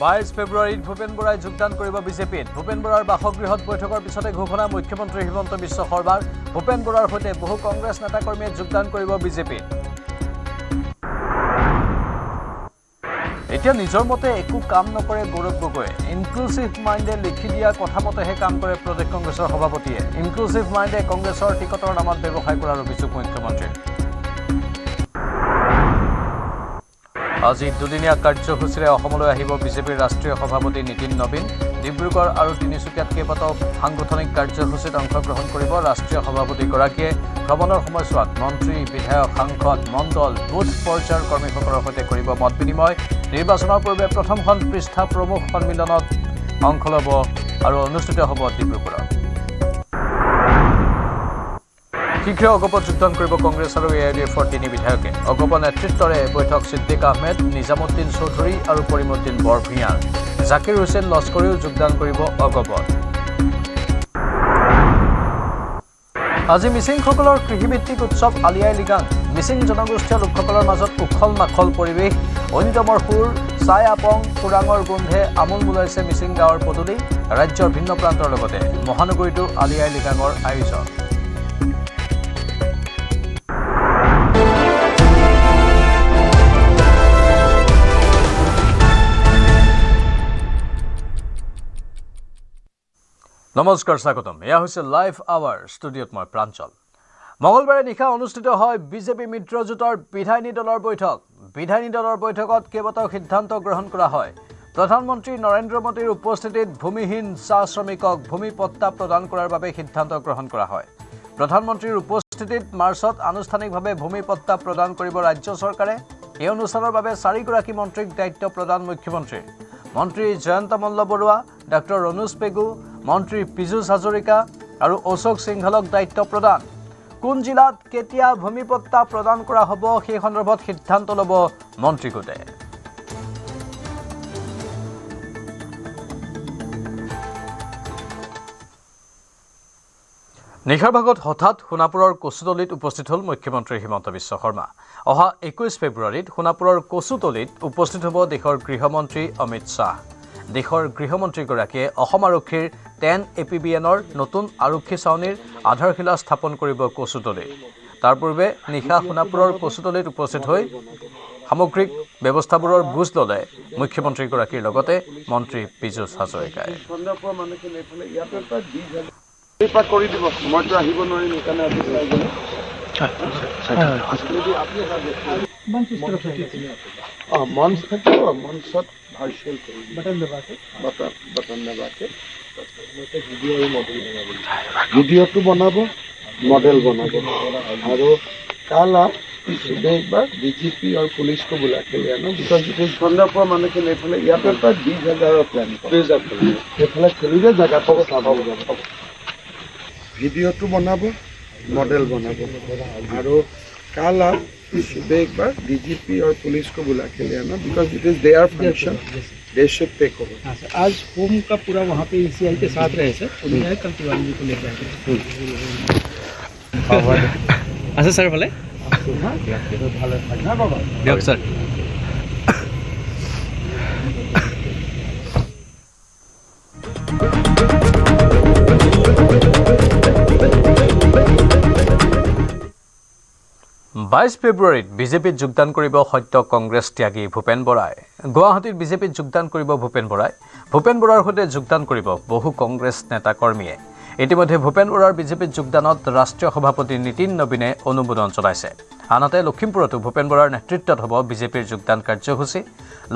22 ফেব্ৰুৱাৰীত ভূপেন বৰাই যোগদান কৰিব বিজেপিত। ভূপেন বৰাৰ বাসগৃহত বৈঠকৰ পিছতে ঘোষণা মুখ্যমন্ত্ৰী হিমন্ত বিশ্ব শৰ্মাৰ। ভূপেন বৰাৰ সৈতে বহু কংগ্ৰেছ নেতাকৰ্মীয়ে যোগদান কৰিব বিজেপিত। এতিয়া নিজৰ মতে একো কাম নকৰে গৌৰৱ গগৈয়ে। ইনক্লুচিভ মাইণ্ডে লিখি দিয়া কথা মতেহে কাম কৰে প্ৰদেশ কংগ্ৰেছৰ সভাপতিয়ে। ইনক্লুচিভ মাইণ্ডে কংগ্ৰেছৰ টিকটৰ নামত ব্যৱসায় কৰাৰ অভিযোগ মুখ্যমন্ত্ৰীৰ। আজি দুদিনীয়া কাৰ্যসূচীৰে অসমলৈ আহিব বিজেপিৰ ৰাষ্ট্ৰীয় সভাপতি নীতিন নবীন। ডিব্ৰুগড় আৰু তিনিচুকীয়াত কেইবাটাও সাংগঠনিক কাৰ্যসূচীত অংশগ্ৰহণ কৰিব ৰাষ্ট্ৰীয় সভাপতিগৰাকীয়ে। ভ্ৰমণৰ সময়ছোৱাত মন্ত্ৰী, বিধায়ক, সাংসদ, মণ্ডল, বুথ পৰ্যায়ৰ কৰ্মীসকলৰ সৈতে কৰিব মত বিনিময়। নিৰ্বাচনৰ পূৰ্বে প্ৰথমখন পৃষ্ঠা প্ৰমুখ সন্মিলনত অংশ ল'ব আৰু অনুষ্ঠিত হ'ব ডিব্ৰুগড়ত। শীঘ্ৰে অগপত যোগদান কৰিব কংগ্ৰেছ আৰু AIDFৰ 3 বিধায়কে। অগপ নেতৃত্বৰে বৈঠক ছিদ্দিক আহমেদ, নিজামুদ্দিন চৌধুৰী আৰু কৰিমুদ্দিন বৰভূঞাৰ। জাকিৰ হুছেইন লস্কৰেও যোগদান কৰিব অগপত। আজি মিচিংসকলৰ কৃষিভিত্তিক উৎসৱ আলি আই লৃগাং। মিচিং জনগোষ্ঠীয় লোকসকলৰ মাজত উখল মাখল পৰিৱেশ। ঐনিতমৰ সুৰ, চাই আপং, কোৰাঙৰ গোন্ধে আমোল মোলাইছে মিচিং গাঁৱৰ পদূলি। ৰাজ্যৰ ভিন্ন প্ৰান্তৰ লগতে মহানগৰীতো আলি আই লৃগাঙৰ আয়োজন। নমস্কাৰ, স্বাগতম। এয়া হৈছে লাইভ আৱাৰ। ষ্টুডিঅ'ত মই প্ৰাঞ্চল। মঙলবাৰে নিশা অনুষ্ঠিত হয় বিজেপি মিত্ৰজোঁটৰ বিধায়িনী দলৰ বৈঠক। বিধায়িনী দলৰ বৈঠকত কেইবাটাও সিদ্ধান্ত গ্ৰহণ কৰা হয়। প্ৰধানমন্ত্ৰী নৰেন্দ্ৰ মোদীৰ উপস্থিতিত ভূমিহীন চাহ শ্ৰমিকক ভূমি পট্টা প্ৰদান কৰাৰ বাবে সিদ্ধান্ত গ্ৰহণ কৰা হয়। প্ৰধানমন্ত্ৰীৰ উপস্থিতিত মাৰ্চত আনুষ্ঠানিকভাৱে ভূমি পট্টা প্ৰদান কৰিব ৰাজ্য চৰকাৰে। এই অনুষ্ঠানৰ বাবে 4 গৰাকী মন্ত্ৰীক দায়িত্ব প্ৰদান মুখ্যমন্ত্ৰীৰ। মন্ত্ৰী জয়ন্ত মল্ল বৰুৱা, ডাঃ ৰণোজ পেগু, মন্ত্ৰী পীযুষ হাজৰিকা আৰু অশোক সিংঘলক দায়িত্ব প্ৰদান। কোন জিলাত কেতিয়া ভূমি পট্টা প্ৰদান কৰা হ'ব সেই সন্দৰ্ভত সিদ্ধান্ত ল'ব মন্ত্ৰীগোটে। নিশাৰ ভাগত হঠাৎ সোণাপুৰৰ কচুতলীত উপস্থিত হ'ল মুখ্যমন্ত্ৰী হিমন্ত বিশ্ব শৰ্মা। অহা 21 ফেব্ৰুৱাৰীত সোণাপুৰৰ কচুতলীত উপস্থিত হ'ব দেশৰ গৃহমন্ত্ৰী অমিত শ্বাহ। দেশৰ গৃহমন্ত্ৰীগৰাকীয়ে অসম আৰক্ষীৰ 10 APBNৰ নতুন আৰক্ষী ছাউনীৰ আধাৰশিলা স্থাপন কৰিব কচুতলীত। তাৰ পূৰ্বে নিশা সোণাপুৰৰ কচুতলীত উপস্থিত হৈ সামগ্ৰিক ব্যৱস্থাবোৰৰ বুজ ল'লে মুখ্যমন্ত্ৰীগৰাকীৰ লগতে মন্ত্ৰী পীযুষ হাজৰিকাই। ভিডিঅ'টো বনাব, मॉडल बनाबो और कल आप सुबह एक बार DGP और पुलिस को बुला के ले आना बिकॉज इट इज सन्दर्भ माने के नेफले या पे 20,000 प्लान एफले खेलिले जगह पर साबा भिडिओ तो बनाबो मॉडल बनाबो और कल आप सुबह एक बार DGP और पुलिस को बुला के ले आना because it is their function they should take over. आज होम का पूरा वहाँ पे ECI के साथ रहे सर, उन्हें कल तिवारी जी को लेकर आए। अच्छा सर भले दियक सर। 22 ফেব্ৰুৱাৰীত বিজেপিত যোগদান কৰিব সত্য কংগ্ৰেছ ত্যাগী ভূপেন বৰাই। গুৱাহাটীত বিজেপিত যোগদান কৰিব ভূপেন বৰাই। ভূপেন বৰাৰ সৈতে যোগদান কৰিব বহু কংগ্ৰেছ নেতা কৰ্মীয়ে। ইতিমধ্যে ভূপেন বৰাৰ বিজেপিত যোগদানত ৰাষ্ট্ৰীয় সভাপতি নীতিন নবীনে অনুমোদন জনাইছে। আনহাতে লখিমপুৰতো ভূপেন বৰাৰ নেতৃত্বত হ'ব বিজেপিৰ যোগদান কাৰ্যসূচী।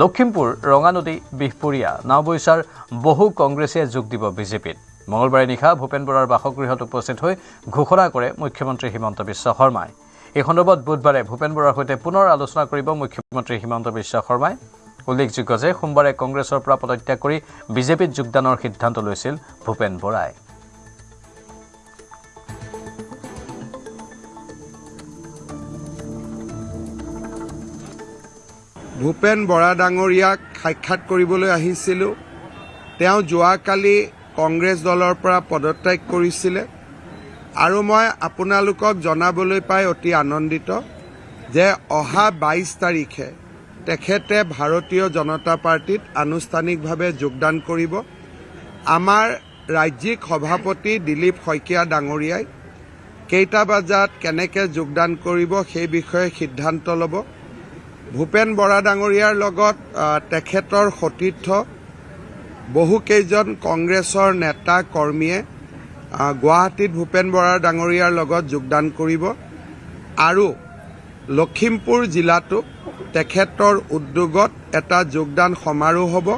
লখিমপুৰ, ৰঙানদী, বিহপুৰীয়া, নাওবৈচাৰ বহু কংগ্ৰেছীয়ে যোগ দিব বিজেপিত। মঙলবাৰে নিশা ভূপেন বৰাৰ বাসগৃহত উপস্থিত হৈ ঘোষণা কৰে মুখ্যমন্ত্ৰী হিমন্ত বিশ্ব শৰ্মাই। এই সন্দৰ্ভত বুধবাৰে ভূপেন বৰাৰ সৈতে পুনৰ আলোচনা কৰিব মুখ্যমন্ত্ৰী হিমন্ত বিশ্ব শৰ্মাই। উল্লেখযোগ্য যে সোমবাৰে কংগ্ৰেছৰ পৰা পদত্যাগ কৰি বিজেপিত যোগদানৰ সিদ্ধান্ত লৈছিল ভূপেন বৰাই। ভূপেন বৰা ডাঙৰীয়াক সাক্ষাৎ কৰিবলৈ আহিছিলোঁ। তেওঁ যোৱাকালি কংগ্ৰেছ দলৰ পৰা পদত্যাগ কৰিছিলে আৰু মই আপোনালোকক জনাবলৈ পাই অতি আনন্দিত যে অহা 22 তাৰিখে তেখেতে ভাৰতীয় জনতা পাৰ্টিত আনুষ্ঠানিকভাৱে যোগদান কৰিব। আমাৰ ৰাজ্যিক সভাপতি দিলীপ শইকীয়া ডাঙৰীয়াই কেইটা বজাত কেনেকৈ যোগদান কৰিব সেই বিষয়ে সিদ্ধান্ত ল'ব। ভূপেন বৰা ডাঙৰীয়াৰ লগত তেখেতৰ সতীৰ্থ বহুকেইজন কংগ্ৰেছৰ নেতা কৰ্মীয়ে গুৱাহাটীত ভূপেন বৰা ডাঙৰীয়াৰ লগত যোগদান কৰিব আৰু লখিমপুৰ জিলাতো তেখেতৰ উদ্যোগত এটা যোগদান সমাৰোহ হ'ব,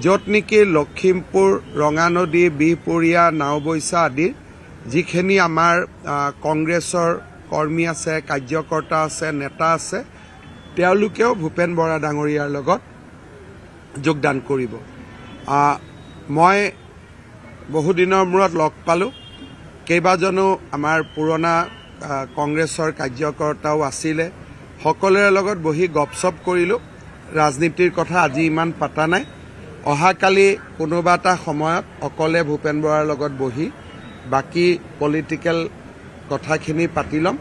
য'ত নেকি লখিমপুৰ, ৰঙানদী, বিহপুৰীয়া, নাওবৈচা আদিৰ যিখিনি আমাৰ কংগ্ৰেছৰ কৰ্মী আছে, কাৰ্যকৰ্তা আছে, নেতা আছে, তেওঁলোকেও ভূপেন বৰা ডাঙৰীয়াৰ লগত যোগদান কৰিব। মই বহুদিনৰ মূৰত লগ পালোঁ। কেইবাজনো আমাৰ পুৰণা কংগ্ৰেছৰ কাৰ্যকৰ্তাও আছিলে। সকলোৰে লগত বহি গপচপ কৰিলোঁ। ৰাজনীতিৰ কথা আজি ইমান পতা নাই। অহাকালি কোনোবা এটা সময়ত অকলে ভূপেন বৰাৰ লগত বহি বাকী পলিটিকেল কথাখিনি পাতি ল'ম।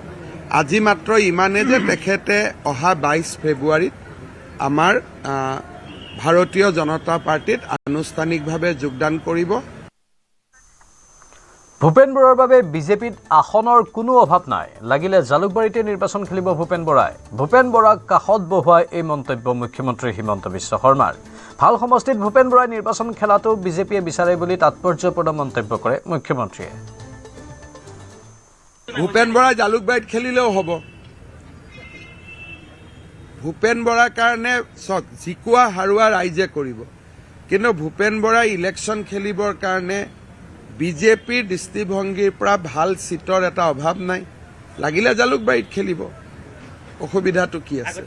আজি মাত্ৰ ইমানে যে তেখেতে অহা 22 ফেব্ৰুৱাৰীত আমাৰ ভাৰতীয় জনতা পাৰ্টিত আনুষ্ঠানিকভাৱে যোগদান কৰিব। ভূপেন বৰাৰ বাবে বিজেপিত আসনৰ কোনো অভাৱ নাই, লাগিলে জালুকবাৰীতে নিৰ্বাচন খেলিব ভূপেন বৰাই। ভূপেন বৰাক কাষত বহুৱাই এই মন্তব্য মুখ্যমন্ত্ৰী হিমন্ত বিশ্ব শৰ্মাৰ। ভাল সমষ্টিত ভূপেন বৰাই নিৰ্বাচন খেলাটো বিজেপিয়ে বিচাৰে বুলি তাৎপৰ্যপূৰ্ণ মন্তব্য কৰে মুখ্যমন্ত্ৰীয়ে। ভূপেন বৰাই জালুকবাৰীত খেলিলেও হ'ব। ভূপেন বৰাৰ কাৰণে চাওক, জিকোৱা হাৰোৱা ৰাইজে কৰিব, কিন্তু ভূপেন বৰাই ইলেকশ্যন খেলিবৰ কাৰণে বিজেপিৰ দৃষ্টিভংগীৰ পৰা ভাল চিটৰ এটা অভাৱ নাই। লাগিলে জালুকবাৰীত খেলিব, অসুবিধাটো কি আছে?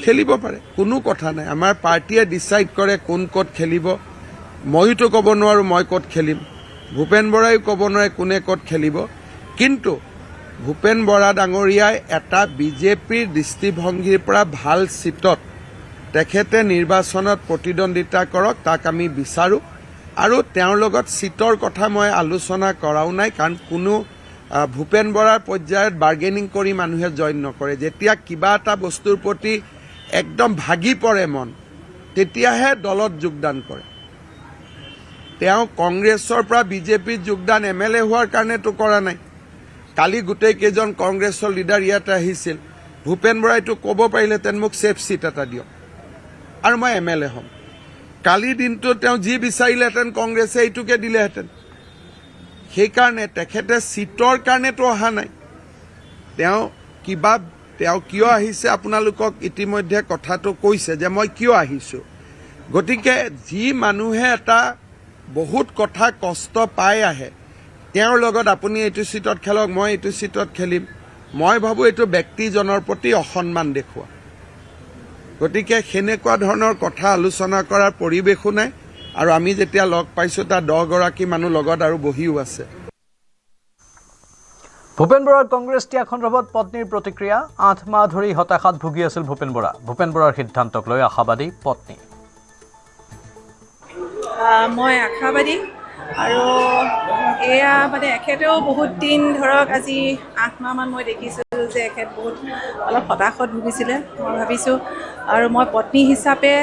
খেলিব পাৰে, কোনো কথা নাই। আমাৰ পাৰ্টীয়ে ডিচাইড কৰে কোন ক'ত খেলিব। ময়োতো ক'ব নোৱাৰোঁ মই ক'ত খেলিম, ভূপেন বৰাইও ক'ব নোৱাৰে কোনে ক'ত খেলিব। কিন্তু ভূপেন বৰা ডাঙৰীয়াই এটা বিজেপিৰ দৃষ্টিভংগীৰ পৰা ভাল চিটত তেখেতে নিৰ্বাচনত প্ৰতিদ্বন্দ্বিতা কৰক, তাক আমি বিচাৰোঁ। আৰু তেওঁৰ লগত চিটৰ কথা মই আলোচনা কৰাও নাই, কাৰণ কোনো ভূপেন বৰাৰ পৰ্যায়ত বাৰ্গেনিং কৰি মানুহে জইন নকৰে। যেতিয়া কিবা এটা বস্তুৰ প্ৰতি একদম ভাগি পৰে মন, তেতিয়াহে দলত যোগদান কৰে। তেওঁ কংগ্ৰেছৰ পৰা বিজেপিত যোগদান MLA হোৱাৰ কাৰণেতো কৰা নাই। কালি গোটেইকেইজন কংগ্ৰেছৰ লিডাৰ ইয়াতে আহিছিল। ভূপেন বৰাইতো ক'ব পাৰিলেহেঁতেন মোক ছেফ চিট এটা দিয়ক আৰু মই MLA হ'ম। কালিৰ দিনটো তেওঁ যি বিচাৰিলেহেঁতেন কংগ্ৰেছে এইটোকে দিলেহেঁতেন। সেইকাৰণে তেখেতে চিটৰ কাৰণেতো অহা নাই। তেওঁ কিয় আহিছে আপোনালোকক ইতিমধ্যে কথাটো কৈছে যে মই কিয় আহিছোঁ। গতিকে যি মানুহে এটা বহুত কথা কষ্ট পাই আহে, তেওঁৰ লগত আপুনি এইটো চিটত খেলক, মই এইটো চিটত খেলিম, মই ভাবোঁ এইটো ব্যক্তিজনৰ প্ৰতি অসন্মান দেখুওৱা। গতিকে সেনেকুৱা ধৰণৰ কথা আলোচনা কৰাৰ পৰিৱেশো নাই। আৰু আমি যেতিয়া লগ পাইছোঁ তাত 10 গৰাকী মানুহ লগত আৰু বহিও আছে। ভূপেন বৰাৰ কংগ্ৰেছ ত্যাগ সন্দৰ্ভত পত্নীৰ প্ৰতিক্ৰিয়া। 8 মাহ ধৰি হতাশাত ভুগি আছিল ভূপেন বৰা। ভূপেন বৰাৰ সিদ্ধান্তক লৈ আশাবাদী পত্নী। মই আশাবাদী, আৰু এয়া মানে এখেতেও বহুত দিন ধৰক আজি 8 মাহমান মই দেখিছোঁ যে এখেত বহুত অলপ হতাশত ভুগিছিলে। মই ভাবিছোঁ আৰু মই পত্নী হিচাপে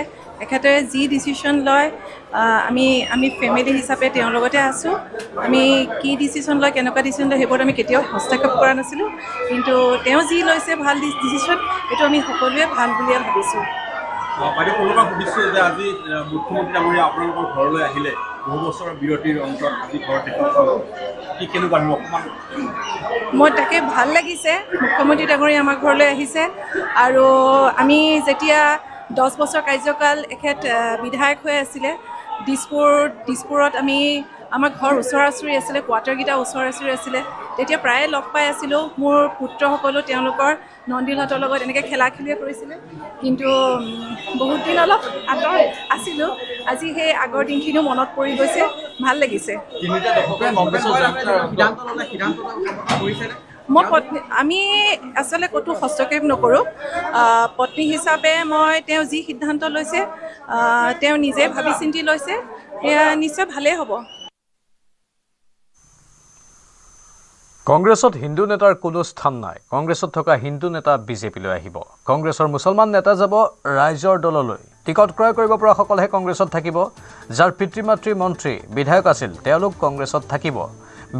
এখেতে যি ডিচিশ্যন লয়, আমি ফেমিলি হিচাপে তেওঁৰ লগতে আছোঁ। আমি কি ডিচিশ্যন লয়, কেনেকুৱা ডিচিশ্যন লয়, সেইবোৰত আমি কেতিয়াও হস্তক্ষেপ কৰা নাছিলোঁ। কিন্তু তেওঁ যি লৈছে ভাল ডিচিশ্যন, সেইটো আমি সকলোৱে ভাল বুলিয়ে ভাবিছোঁ। বাইদেউ কোনোবা সুধিছোঁ যে আজি মুখ্যমন্ত্ৰী ডাঙৰীয়া আপোনালোকৰ ঘৰলৈ আহিলে, বহু বছৰৰ বিৰতিৰ অন্তত আজি ঘৰত কি কেনেকুৱা অকণমান? মই তাকে ভাল লাগিছে, মুখ্যমন্ত্ৰী ডাঙৰীয়া আমাৰ ঘৰলৈ আহিছে। আৰু আমি যেতিয়া 10 বছৰ কাৰ্যকাল এখেত বিধায়ক হৈ আছিলে, দিছপুৰত আমাৰ ঘৰ ওচৰা ওচৰি আছিলে, কোৱাৰ্টাৰকেইটা ওচৰা ওচৰি আছিলে। তেতিয়া প্ৰায়ে লগ পাই আছিলোঁ। মোৰ পুত্ৰসকলো তেওঁলোকৰ নন্দিলহঁতৰ লগত এনেকৈ খেলা খেলিয়ে কৰিছিলে। কিন্তু বহুত দিন অলপ আঁতৰ আছিলোঁ। আজি সেই আগৰ দিনখিনিও মনত পৰি গৈছে, ভাল লাগিছে। আমি আচলতে ক'তো হস্তক্ষেপ নকৰোঁ। পত্নী হিচাপে তেওঁ যি সিদ্ধান্ত লৈছে, তেওঁ নিজে ভাবি চিন্তি লৈছে, সেয়া নিশ্চয় ভালেই হ'ব। কংগ্ৰেছত হিন্দু নেতাৰ কোনো স্থান নাই। কংগ্ৰেছত থকা হিন্দু নেতা বিজেপিলৈ আহিব। কংগ্ৰেছৰ মুছলমান নেতা যাব ৰাইজৰ দললৈ। টিকট ক্ৰয় কৰিব পৰা সকলেহে কংগ্ৰেছত থাকিব। যাৰ পিতৃ মাতৃ মন্ত্ৰী বিধায়ক আছিল তেওঁলোক কংগ্ৰেছত থাকিব।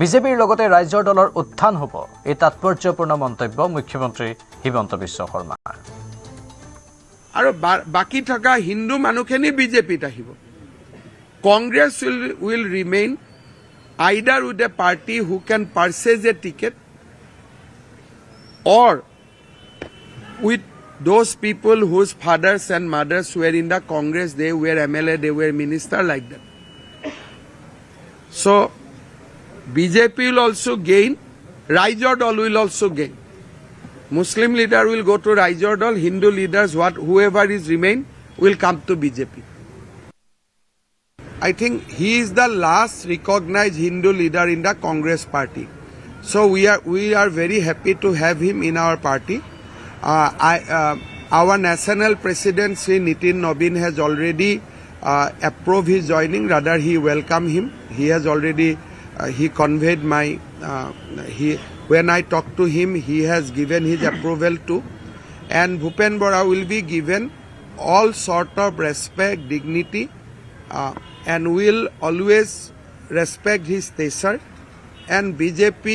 বিজেপিৰ লগতে ৰাইজৰ দলৰ উত্থান হ'ব। এই তাৎপৰ্যপূৰ্ণ মন্তব্য মুখ্যমন্ত্ৰী হিমন্ত বিশ্ব শৰ্মাৰ। আৰু বাকী থকা হিন্দু মানুহখিনি বিজেপিত আহিব। Congress will remain either with a party who can purchase a ticket or with those people whose fathers and mothers were in the Congress, they were MLA, they were minister like that. So BJP will also gain, Raijor Dal will also gain. Muslim leader will go to Raijor Dal, Hindu leaders, whoever is remain will come to BJP. I think he is the last recognized Hindu leader in the Congress party. So we are very happy to have him in our party. Our national president Sri Nitin Nobin has already approved his joining. Rather, he welcomed him. He has already he conveyed my when I talked to him, he has given his approval too. And Bhupen Bora will be given all sort of respect, dignity. And will always respect his stature, and BJP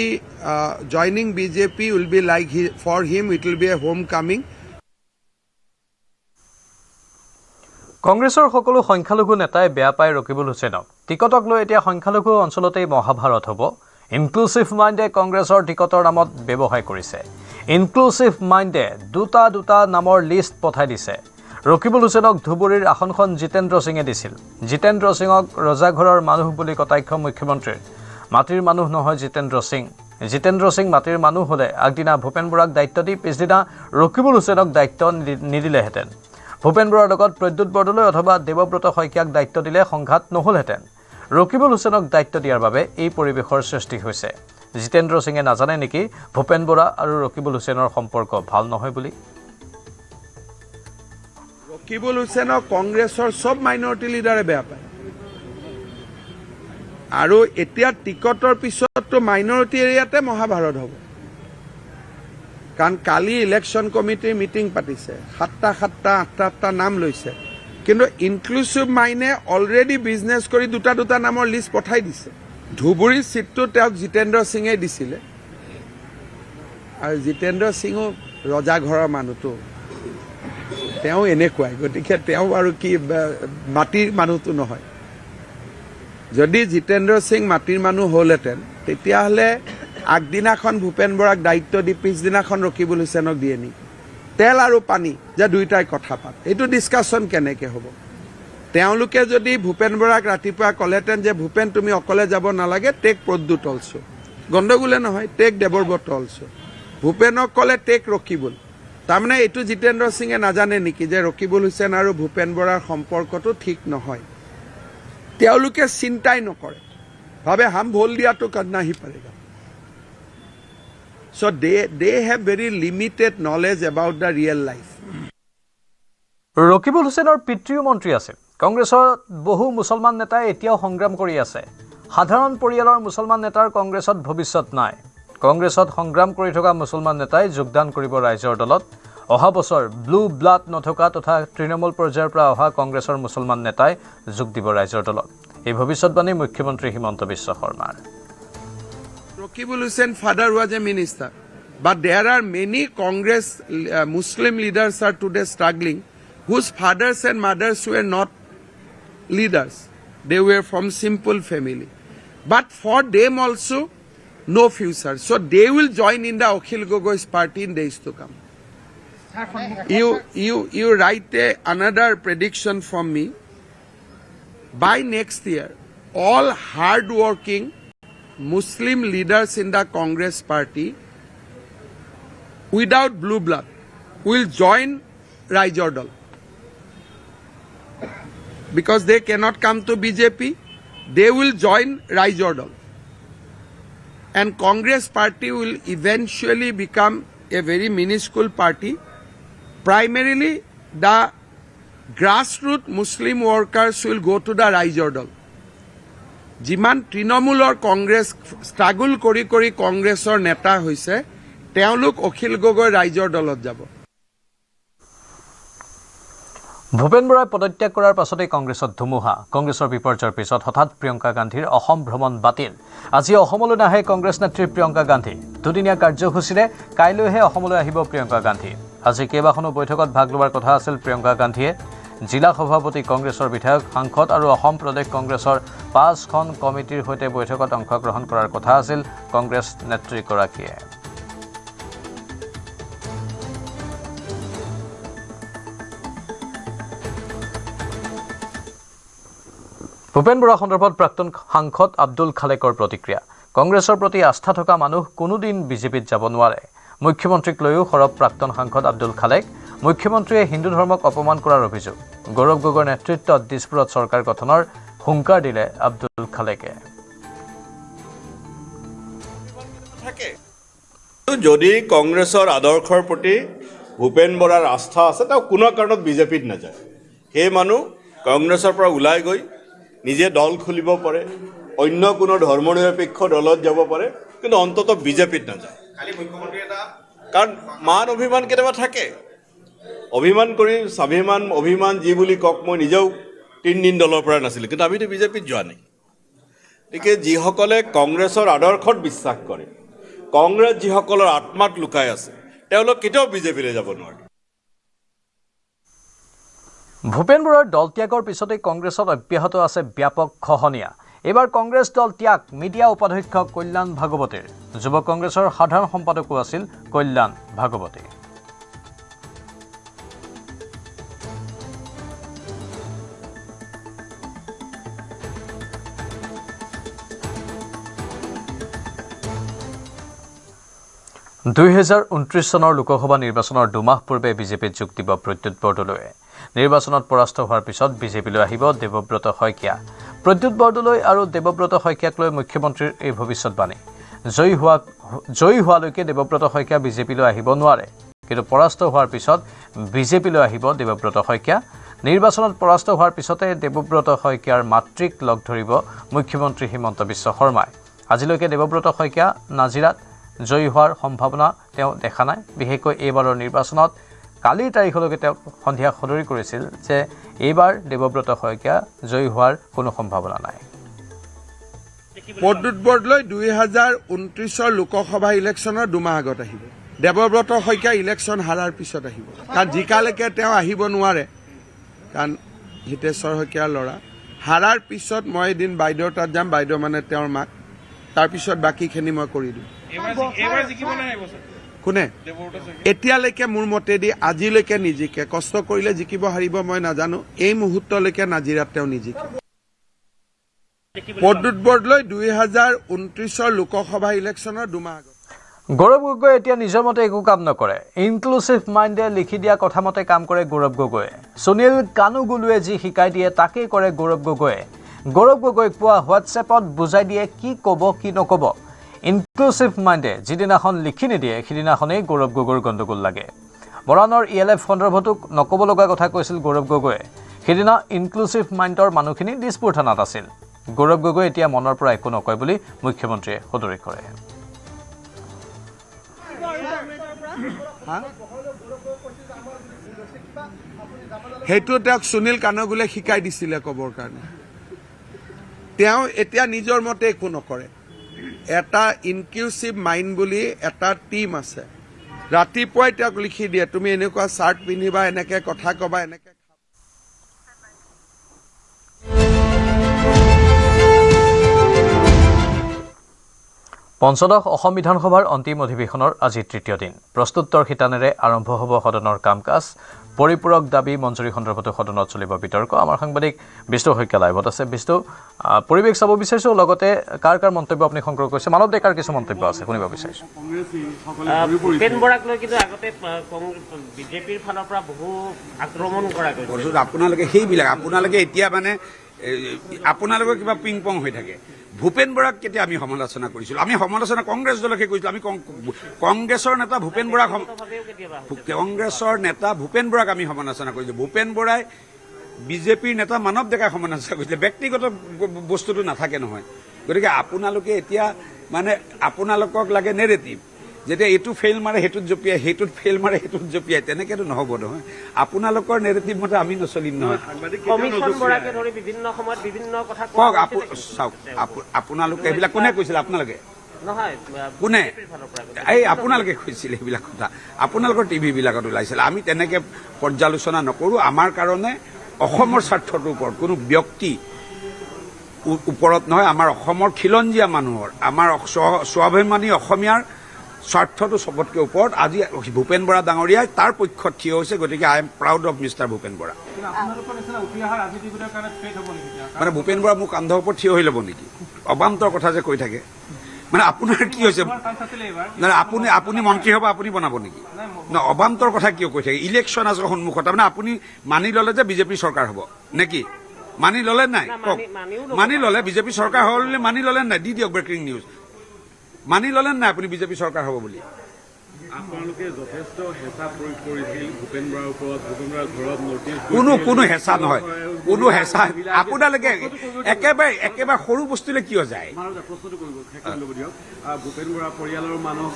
joining BJP will be like for him it will be a homecoming. কংগ্ৰেছৰ সকলো সংখ্যালঘু নেতাই বেয়া পায় ৰকিবুল হুছেইনক। TikTok লৈ এতিয়া সংখ্যালঘু অঞ্চলতেই মহাভাৰত হ'ব। ইনক্লুচিভ মাইণ্ডে কংগ্ৰেছৰ টিকটৰ নামত ব্যৱসায় কৰিছে। ইনক্লুচিভ মাইণ্ডে দুটা নামৰ লিষ্ট পঠাই দিছে। ৰকিবুল হুছেইনক ধুবুৰীৰ আসনখন জিতেন্দ্ৰ সিঙে দিছিল। জিতেন্দ্ৰ সিঙক ৰজাঘৰৰ মানুহ বুলি কটাক্ষ মুখ্যমন্ত্ৰীৰ। মাটিৰ মানুহ নহয় জিতেন্দ্ৰ সিং। জিতেন্দ্ৰ সিং মাটিৰ মানুহ হ'লে আগদিনা ভূপেন বৰাক দায়িত্ব দি পিছদিনা ৰকিবুল হুছেইনক দায়িত্ব নিদিলেহেঁতেন। ভূপেন বৰাৰ লগত প্ৰদ্যুৎ বৰদলৈ অথবা দেৱব্ৰত শইকীয়াক দায়িত্ব দিলে সংঘাত নহ'লহেঁতেন। ৰকিবুল হুছেইনক দায়িত্ব দিয়াৰ বাবে এই পৰিৱেশৰ সৃষ্টি হৈছে। জিতেন্দ্ৰ সিঙে নাজানে নেকি ভূপেন বৰা আৰু ৰকিবুল হুছেইনৰ সম্পৰ্ক ভাল নহয় বুলি? ৰকিবুল হুছেইনক কংগ্ৰেছৰ সব মাইনৰিটি লিডাৰে বেয়া পায়। আৰু এতিয়া টিকটৰ পিছততো মাইনৰিটি এৰিয়াতে মহাভাৰত হ'ব। কাৰণ কালি ইলেকশ্যন কমিটিৰ মিটিং পাতিছে, 7টা নাম লৈছে। কিন্তু ইনক্লুচিভ মাইনে অলৰেডি বিজনেছ কৰি দুটা নামৰ লিষ্ট পঠাই দিছে। ধুবুৰী চিটটো তেওঁক জিতেন্দ্ৰ সিঙে দিছিলে, আৰু জিতেন্দ্ৰ সিঙো ৰজাঘৰৰ মানুহটো, তেওঁ এনেকুৱাই। গতিকে তেওঁ আৰু কি মাটিৰ মানুহটো নহয়। যদি জিতেন্দ্ৰ সিং মাটিৰ মানুহ হ'লহেঁতেন তেতিয়াহ'লে আগদিনাখন ভূপেন বৰাক দায়িত্ব দি পিছদিনাখন ৰকিবুল হুছেইনক দিয়ে নেকি? তেল আৰু পানী যে দুয়োটাই কথা পাত, এইটো ডিছকাশ্যন কেনেকৈ হ'ব? তেওঁলোকে যদি ভূপেন বৰাক ৰাতিপুৱা ক'লেহেঁতেন যে ভূপেন তুমি অকলে যাব নালাগে, টেক প্ৰদ্যুৎ অলছো, গণ্ডগোলে নহয়, টেক দেৱব্ৰত অলছো। ভূপেনক ক'লে টেক ৰকিবুল। তাৰমানে এইটো জিতেন্দ্ৰ সিঙে নাজানে নেকি যে ৰকিবুল হুছেইন আৰু ভূপেন বৰাৰ সম্পৰ্কটো ঠিক নহয়? তেওঁলোকে চিন্তাই নকৰে, ভাবে হাম ভোল দিয়াটো কৰনা হি পাৰেগা। So they have very limited knowledge about the real life. Rakibul হুছেইনৰ পিতৃও মন্ত্ৰী আছিল। কংগ্ৰেছৰ বহু মুছলমান নেতাই এতিয়াও সংগ্ৰাম কৰি আছে। সাধাৰণ পৰিয়ালৰ মুছলমান নেতাৰ কংগ্ৰেছত ভৱিষ্যত নাই। কংগ্ৰেছত সংগ্ৰাম কৰি থকা মুছলমান নেতাই যোগদান কৰিব ৰাইজৰ দলত। অহা বছৰ ব্লু ব্লাড নথকা তথা তৃণমূল পৰ্যায়ৰ পৰা অহা কংগ্ৰেছৰ মুছলমান নেতাই যোগ দিব ৰাইজৰ দলত। এই ভৱিষ্যতবাণী মুখ্যমন্ত্ৰী হিমন্ত বিশ্ব শৰ্মাৰ। Raqibul Hussain father was a minister, but there are many Congress Muslim leaders are today struggling, whose fathers and mothers were not leaders. They were from simple family, but for them also no future. So they will join in the Akhil Gogoi's party in days to come. You write another prediction from me. By next year, all hard-working Muslim leaders in the Congress party without blue blood will join Raijor Dal. Because they cannot come to BJP, they will join Raijor Dal. And Congress party will eventually become a very minuscule party. Primarily, the grassroots Muslim workers will go to the Raijor Dal. যিমান তৃণমূলৰ Congress struggle কৰি কৰি কংগ্ৰেছৰ নেতা হৈছে তেওঁলোক অখিল গগৈ ৰাইজৰ দলত যাব। ভূপেন বৰাই পদত্যাগ কৰাৰ পাছতেই কংগ্ৰেছত ধুমুহা। কংগ্ৰেছৰ বিপৰ্যয়ৰ পিছত হঠাৎ প্ৰিয়ংকা গান্ধীৰ অসম ভ্ৰমণ বাতিল। আজি অসমলৈ নাহে কংগ্ৰেছ নেত্ৰী প্ৰিয়ংকা গান্ধী। দুদিনীয়া কাৰ্যসূচীৰে কাইলৈহে অসমলৈ আহিব প্ৰিয়ংকা গান্ধী। আজি কেইবাখনো বৈঠকত ভাগ লোৱাৰ কথা আছিল প্ৰিয়ংকা গান্ধীয়ে। জিলা সভাপতি, কংগ্ৰেছৰ বিধায়ক, সাংসদ আৰু অসম প্ৰদেশ কংগ্ৰেছৰ 5খন কমিটিৰ সৈতে বৈঠকত অংশগ্ৰহণ কৰাৰ কথা আছিল কংগ্ৰেছ নেত্ৰীগৰাকীয়ে। ভূপেন বৰা সন্দৰ্ভত প্ৰাক্তন সাংসদ আব্দুল খালেকৰ প্ৰতিক্ৰিয়া। কংগ্ৰেছৰ প্ৰতি আস্থা থকা মানুহ কোনোদিন বিজেপিত যাব নোৱাৰে। মুখ্যমন্ত্ৰীক লৈও সৰব প্ৰাক্তন সাংসদ আব্দুল খালেক। মুখ্যমন্ত্ৰীয়ে হিন্দু ধৰ্মক অপমান কৰাৰ অভিযোগ। গৌৰৱ গগৈৰ নেতৃত্বত দিছপুৰত চৰকাৰ গঠনৰ হুংকাৰ দিলে আব্দুল খালেকে। যদি কংগ্ৰেছৰ আদৰ্শৰ প্ৰতি ভূপেন বৰাৰ আস্থা আছে, তেওঁ কোনো কাৰণত বিজেপিত নাযায়। সেই মানুহ কংগ্ৰেছৰ পৰা ওলাই গৈ নিজে দল খুলিব পাৰে, অন্য কোনো ধৰ্মনিৰপেক্ষ দলত যাব পাৰে, কিন্তু অন্ততঃ বিজেপিত নাযায়। কাৰণ মান অভিমান কেতিয়াবা থাকে। অভিমান কৰি স্বাভিমান অভিমান যি বুলি কওক, মই নিজেও 3 দিন দলৰ পৰা নাছিলোঁ, কিন্তু আমিতো বিজেপিত যোৱা নাই। গতিকে যিসকলে কংগ্ৰেছৰ আদৰ্শত বিশ্বাস কৰে, কংগ্ৰেছ যিসকলৰ আত্মাত লুকাই আছে, তেওঁলোক কেতিয়াও বিজেপিলৈ যাব নোৱাৰে। ভূপেন বৰাৰ দল ত্যাগৰ পিছতেই কংগ্ৰেছত অব্যাহত আছে ব্যাপক খহনীয়া। এইবাৰ কংগ্ৰেছ দল ত্যাগ মিডিয়া উপাধ্যক্ষ কল্যাণ ভাগৱতীৰ। যুৱ কংগ্ৰেছৰ সাধাৰণ সম্পাদকো আছিল কল্যাণ ভাগৱতী। চনৰ লোকসভা নিৰ্বাচনৰ দুমাহ পূৰ্বে বিজেপিত যোগ দিব প্ৰদ্যুৎ বৰদলৈয়ে। নিৰ্বাচনত পৰাস্ত হোৱাৰ পিছত বিজেপিলৈ আহিব দেৱব্ৰত শইকীয়া। প্ৰদ্যুৎ বৰদলৈ আৰু দেৱব্ৰত শইকীয়াক লৈ মুখ্যমন্ত্ৰীৰ এই ভৱিষ্যতবাণী। জয়ী হোৱালৈকে দেৱব্ৰত শইকীয়া বিজেপিলৈ আহিব নোৱাৰে, কিন্তু পৰাস্ত হোৱাৰ পিছত বিজেপিলৈ আহিব দেৱব্ৰত শইকীয়া। নিৰ্বাচনত পৰাস্ত হোৱাৰ পিছতে দেৱব্ৰত শইকীয়াৰ মাতৃক লগ ধৰিব মুখ্যমন্ত্ৰী হিমন্ত বিশ্ব শৰ্মাই। আজিলৈকে দেৱব্ৰত শইকীয়া নাজিৰাত জয়ী হোৱাৰ সম্ভাৱনা তেওঁ দেখা নাই। বিশেষকৈ এইবাৰৰ নিৰ্বাচনত কালিৰ তাৰিখলৈকে তেওঁক সন্ধিয়া সদৰি কৰিছিল যে এইবাৰ দেৱব্ৰত শইকীয়া জয়ী হোৱাৰ কোনো সম্ভাৱনা নাই। প্ৰদ্যুৎ বৰদলৈ 2029 লোকসভা ইলেকশ্যনৰ দুমাহ আগত আহিব। দেৱব্ৰত শইকীয়া ইলেকশ্যন হাৰাৰ পিছত আহিব। কাৰণ জিকালৈকে তেওঁ আহিব নোৱাৰে, কাৰণ হিতেশ্বৰ শইকীয়াৰ ল'ৰা। হাৰাৰ পিছত মই এদিন বাইদেউৰ তাত যাম, বাইদেউ মানে তেওঁৰ মাক। তাৰপিছত বাকীখিনি মই কৰি দিম। কোনে এতিয়ালৈকে মোৰ মতেদি আজিলৈকে নিজিকে। কষ্ট কৰিলে জিকিব হাৰিব মই নাজানো। এই মুহূৰ্তলৈকে নাজিৰাত তেওঁ নিজিকে। প্ৰদ্যুৎ বৰদলৈ 2029 লোকসভা ইলেকশ্যনৰ দুমাহ আগত। গৌৰৱ গগৈ এতিয়া নিজৰ মতে একো কাম নকৰে। ইনক্লুচিভ মাইণ্ডে লিখি দিয়া কথা মতে কাম কৰে গৌৰৱ গগৈয়ে। সুনীল কানুগুলুৱে যি শিকাই দিয়ে তাকেই কৰে গৌৰৱ গগৈয়ে। গৌৰৱ গগৈক পোৱা হোৱাটছএপত বুজাই দিয়ে কি ক'ব কি নক'ব। ইনক্লুচিভ মাইণ্ডে যিদিনাখন লিখি নিদিয়ে সিদিনাখনেই গৌৰৱ গগৈৰ গণ্ডগোল লাগে। মৰাণৰ ELF সন্দৰ্ভতো নক'ব লগা কথা কৈছিল গৌৰৱ গগৈয়ে। সেইদিনা ইনক্লুচিভ মাইণ্ডৰ মানুহখিনি দিছপুৰ থানাত আছিল। গৌৰৱ গগৈ এতিয়া মনৰ পৰা একো নকয় বুলি মুখ্যমন্ত্ৰীয়ে সদৰি কৰে। সেইটো তেওঁক সুনীল কানুগুলে শিকাই দিছিলে ক'বৰ কাৰণে। তেওঁ এতিয়া নিজৰ মতে একো নকৰে। এটা ইনক্লুচিভ মাইণ্ড বুলি এটা টিম আছে। ৰাতিপুৱাই তেওঁক লিখি দিয়ে তুমি এনেকুৱা চাৰ্ট পিন্ধিবা, এনেকে কথা ক'বা, এনেকে। পঞ্চদশ অসম বিধানসভাৰ অন্তিম অধিৱেশনৰ আজি তৃতীয় দিন। প্ৰশ্নোত্তৰ শিতানেৰে আৰম্ভ হ'ব সদনৰ কাম কাজ। পৰিপূৰক দাবী মঞ্জুৰী সন্দৰ্ভতো সদনত চলিব বিতৰ্ক। আমাৰ সাংবাদিক বিষ্ণু শইকীয়া লাইভত আছে। বিষ্ণু, পৰিৱেশ চাব বিচাৰিছোঁ, লগতে কাৰ কাৰ মন্তব্য আপুনি সংগ্ৰহ কৰিছে? মানৱ ডেকাৰ কিছু মন্তব্য আছে, শুনিব বিচাৰিছোঁ। ভূপেন বৰাক লৈ কিন্তু আগতে বিজেপিৰ ফালৰ পৰা বহু আক্ৰমণ কৰা গৈছে। আপোনালোকে সেইবিলাক আপোনালোকে এতিয়া মানে আপোনালোকৰ কিবা পিং পং হৈ থাকে। ভূপেন বৰাক কেতিয়া আমি সমালোচনা কৰিছিলোঁ? আমি সমালোচনা কংগ্ৰেছ দলকে কৰিছিলোঁ। আমি কংগ্ৰেছৰ নেতা ভূপেন বৰাক আমি সমালোচনা কৰিছোঁ। ভূপেন বৰাই বিজেপিৰ নেতা মানৱ ডেকাই সমালোচনা কৰিছিলে, ব্যক্তিগত বস্তুটো নাথাকে নহয়। গতিকে আপোনালোকে এতিয়া মানে আপোনালোকক লাগে নেৰেটিভ, যেতিয়া এইটো ফেইল মাৰে সেইটোত জঁপিয়াই, সেইটোত ফেইল মাৰে সেইটোত জঁপিয়াই, তেনেকেতো নহ'ব নহয়। আপোনালোকৰ নেৰেটিভ মতে আমি নচলিম নহয়। কমিশ্যন বৰাকে ধৰি বিভিন্ন সময়ত বিভিন্ন কথা কওক, চাওক আপোনালোকে এইবিলাক কোনে কৈছিলে? আপোনালোকে নহয় কোনে? এই আপোনালোকে কৈছিলে এইবিলাক কথা, আপোনালোকৰ টিভিবিলাকত ওলাইছিলে। আমি তেনেকে পৰ্যালোচনা নকৰোঁ। আমাৰ কাৰণে অসমৰ স্বাৰ্থটোৰ ওপৰত কোনো ব্যক্তি ওপৰত নহয়, আমাৰ অসমৰ খিলঞ্জীয়া মানুহৰ, আমাৰ স্বাভিমানী অসমীয়াৰ স্বাৰ্থটো চবতকৈ ওপৰত। আজি ভূপেন বৰা ডাঙৰীয়াই তাৰ পক্ষত থিয় হৈছে। গতিকে I am proud of mister Bhupen Bora. মানে ভূপেন বৰা মোৰ কান্ধৰ ওপৰত থিয় হৈ ল'ব নেকি? অবান্তৰ কথা যে কৈ থাকে। মানে আপোনাৰ কি হৈছে? আপুনি মন্ত্ৰী হ'ব, আপুনি বনাব নেকি? ন, অবান্তৰ কথা কিয় কৈ থাকে? ইলেকশ্যন আছে সন্মুখত, তাৰমানে আপুনি মানি ল'লে যে বিজেপি চৰকাৰ হ'ব নেকি? মানি ল'লে নাই? কওক, মানি ল'লে বিজেপি চৰকাৰ হ'ব বুলি মানি ল'লে নাই? দি দিয়ক ব্ৰেকিং নিউজ। মানি ল'লে নাই আপুনি বিজেপি চৰকাৰ হ'ব বুলি? আপোনালোকে যথেষ্ট হেঁচা প্ৰয়োগ কৰিছিল ভূপেন বৰাৰ ওপৰত, ভূপেন বৰাৰ ঘৰত নটিচ। কোনো হেঁচা নহয়, কোনো হেঁচা। আপোনালোকে একেবাৰে সৰু বস্তুলৈ কিয় যায়? প্ৰশ্নটো কৰিব দিয়ক। ভূপেন বৰা পৰিয়ালৰ মানুহ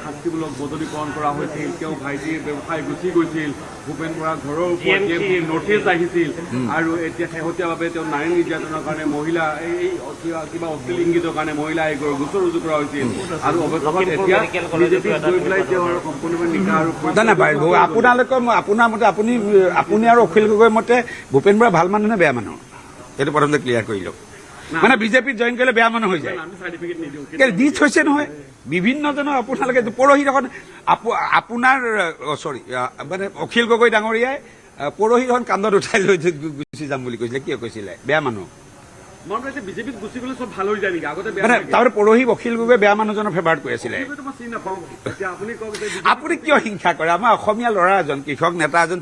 শাস্তিমূলক বদলীকৰণ কৰা হৈছিল, তেওঁ ভাইটিৰ ব্যৱসায় গুচি গৈছিল, ভূপেন বৰা ঘৰৰ ওপৰত নটিচ আহিছিল, আৰু এতিয়া শেহতীয়াভাৱে তেওঁ নাৰী নিৰ্যাতনৰ কাৰণে মহিলা এই কিবা অশ্লীল ইংগিতৰ কাৰণে মহিলা আয়োগৰ গোচৰ ৰুজু কৰা হৈছিল, আৰু অৱশেষত এতিয়া বিজেপিক গৈ পেলাই তেওঁ সম্পূৰ্ণভাৱে নিকা আৰু আপোনালোকৰ আপোনাৰ মতে আপুনি আৰু অখিল গগৈৰ মতে ভূপেন বৰা ভাল মানুহ নে বেয়া মানুহ? সেইটো প্ৰথমতে ক্লিয়াৰ কৰি লওক। মানে বিজেপিত জইন কৰিলে বেয়া মানুহ হৈ যায়? দি থৈছে নহয় বিভিন্নজনক। আপোনালোকে পৰহি দেখোন আপোনাৰ মানে অখিল গগৈ ডাঙৰীয়াই পৰহি দেখোন কান্ধত উঠাই লৈ গুচি যাম বুলি কৈছিলে। কিয় কৈছিলে? বেয়া মানুহ। বিজেপিত গুচি গ'লে চব ভাল হৈ যায় নেকি? আগতে মানে তাৰপৰা পৰহি অখিল গগৈ বেয়া মানুহজনৰ ফেভাৰত কৈ আছিলে। আপুনি কিয় হিংসা কৰে? আমাৰ অসমীয়া ল'ৰা এজন, কৃষক নেতা এজন,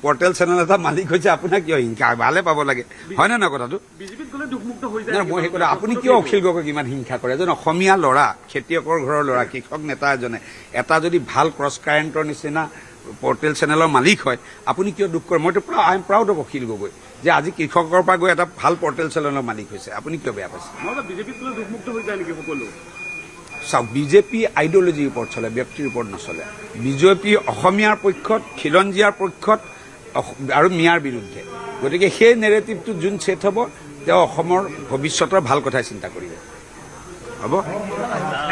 পৰ্টেল চেনেল এটা মালিক হৈছে, আপোনাক কিয় হিংসা? ভালে পাব লাগে, হয় নে নহয় কথাটো? বিজেপিত গ'লে দুখমুক্ত হৈ যায়। মই সেই কথা, আপুনি কিয় অখিল গগৈক ইমান হিংসা কৰে? এজন অসমীয়া ল'ৰা, খেতিয়কৰ ঘৰৰ ল'ৰা, কৃষক নেতা এজনে এটা যদি ভাল ক্ৰছ কাৰেণ্টৰ নিচিনা পৰ্টেল চেনেলৰ মালিক হয়, আপুনি কিয় দুখ কৰে? মইতো I am proud of Akhil Gogoi যে আজি কৃষকৰ পৰা গৈ এটা ভাল পৰ্টেল চেনেলৰ মালিক হৈছে। আপুনি কিয় বেয়া পাইছে? বিজেপিত গ'লে দুখমুক্ত হৈ যায় নেকি সকলো? চাওক, বিজেপি আইডিঅলজিৰ ওপৰত চলে, ব্যক্তিৰ ওপৰত নচলে। বিজেপি অসমীয়াৰ পক্ষত, খিলঞ্জীয়াৰ পক্ষত আৰু মিয়াৰ বিৰুদ্ধে। গতিকে সেই নেৰেটিভটো যোন ছেট হ'ব, তেওঁ অসমৰ ভৱিষ্যতৰ ভাল কথাই চিন্তা কৰিব। হ'ব,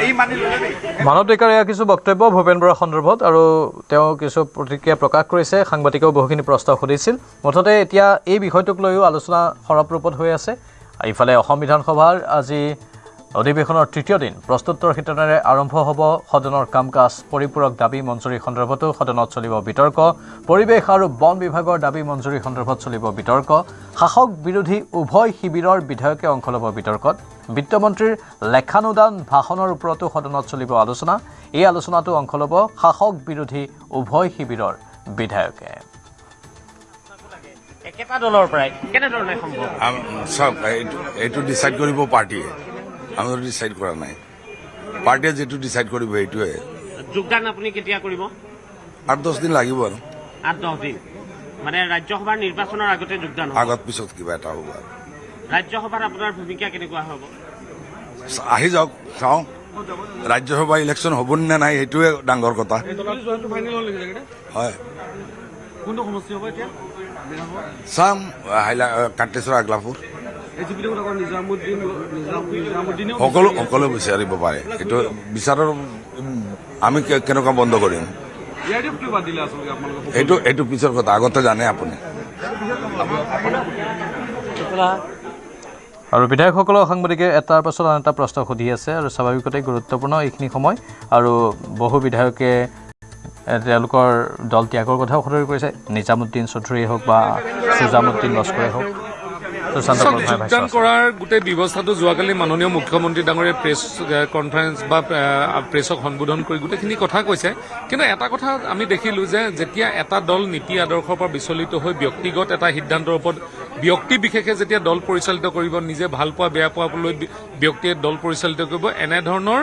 এই মানি ল'লে দেই। মানৱ ডেকাৰ এয়া কিছু বক্তব্য ভূপেন বৰাৰ সন্দৰ্ভত, আৰু তেওঁ কিছু প্ৰতিক্ৰিয়া প্ৰকাশ কৰিছে। সাংবাদিকেও বহুখিনি প্ৰশ্ন সুধিছিল। মুঠতে এতিয়া এই বিষয়টোক লৈও আলোচনা সৰব ৰূপত হৈ আছে। ইফালে অসম বিধানসভাৰ আজি অধিৱেশনৰ তৃতীয় দিন প্ৰশ্নোত্তৰ শীতনেৰে আৰম্ভ হ'ব। সদনৰ কাম কাজ, পৰিপূৰক দাবী মঞ্জুৰী সন্দৰ্ভতো সদনত চলিব বিতৰ্ক। পৰিৱেশ আৰু বন বিভাগৰ দাবী মঞ্জুৰী সন্দৰ্ভত চলিব বিতৰ্ক। শাসক বিৰোধী উভয় শিবিৰৰ বিধায়কে অংশ ল'ব বিতৰ্কত। বিত্তমন্ত্ৰীৰ লেখানুদান ভাষণৰ ওপৰতো সদনত চলিব আলোচনা। এই আলোচনাতো অংশ ল'ব শাসক বিৰোধী উভয় শিবিৰৰ বিধায়কে। একেটা দলৰ পৰাই কেনেধৰণে সম্ভৱ? চাওক, এইটো ডিচাইড কৰিব পাৰ্টীয়ে, আমি ডিচাইড কৰা নাই। পাৰ্টীয়ে যিটো ডিচাইড কৰিব সেইটোৱে। যোগদান আপুনি কেতিয়া কৰিব? 8-10 দিন লাগিব আৰু। 8-10 দিন মানে ৰাজ্যসভাৰ নিৰ্বাচনৰ আগতে যোগদান হ'ব? আগত পিছত কিবা এটা হ'ব। ৰাজ্যসভাত আপোনাৰ ভূমিকা কেনেকুৱা হ'ব? আহি যাওক, চাওঁ ৰাজ্যসভা ইলেকশ্যন হ'ব নে নাই, সেইটোৱে ডাঙৰ কথা। হয়, চাম কাটেশ্বৰ আগলাপুৰ সকলো বিচাৰিব পাৰে। এইটো বিচাৰৰ আমি কেনেকুৱা বন্ধ কৰিম, এইটো পিছৰ কথা, আগতে জানে আপুনি। আৰু বিধায়কসকলক সাংবাদিকে এটাৰ পাছত আন এটা প্ৰশ্ন সুধি আছে, আৰু স্বাভাৱিকতে গুৰুত্বপূৰ্ণ এইখিনি সময়। আৰু বহু বিধায়কে তেওঁলোকৰ দল ত্যাগৰ কথাও সদৰি কৰিছে। নিজামুদ্দিন চৌধুৰীয়ে হওক বা সুজামুদ্দিন লস্কৰে হওক। সুশান্ত বৰগোহাঁই ভাষ্য যোগদান আছে। কৰাৰ গোটেই ব্যৱস্থাটো যোৱাকালি মাননীয় মুখ্যমন্ত্ৰী ডাঙৰীয়ে প্ৰেছ কনফাৰেন্স বা প্ৰেছক সম্বোধন কৰি গোটেইখিনি কথা কৈছে। কিন্তু এটা কথা আমি দেখিলোঁ যে যেতিয়া এটা দল নীতি আদৰ্শৰ পৰা বিচলিত হৈ ব্যক্তিগত এটা সিদ্ধান্তৰ ওপৰত ব্যক্তি বিশেষে যেতিয়া দল পৰিচালিত কৰিব, নিজে ভাল পোৱা বেয়া পোৱালৈ ব্যক্তিয়ে দল পৰিচালিত কৰিব, এনেধৰণৰ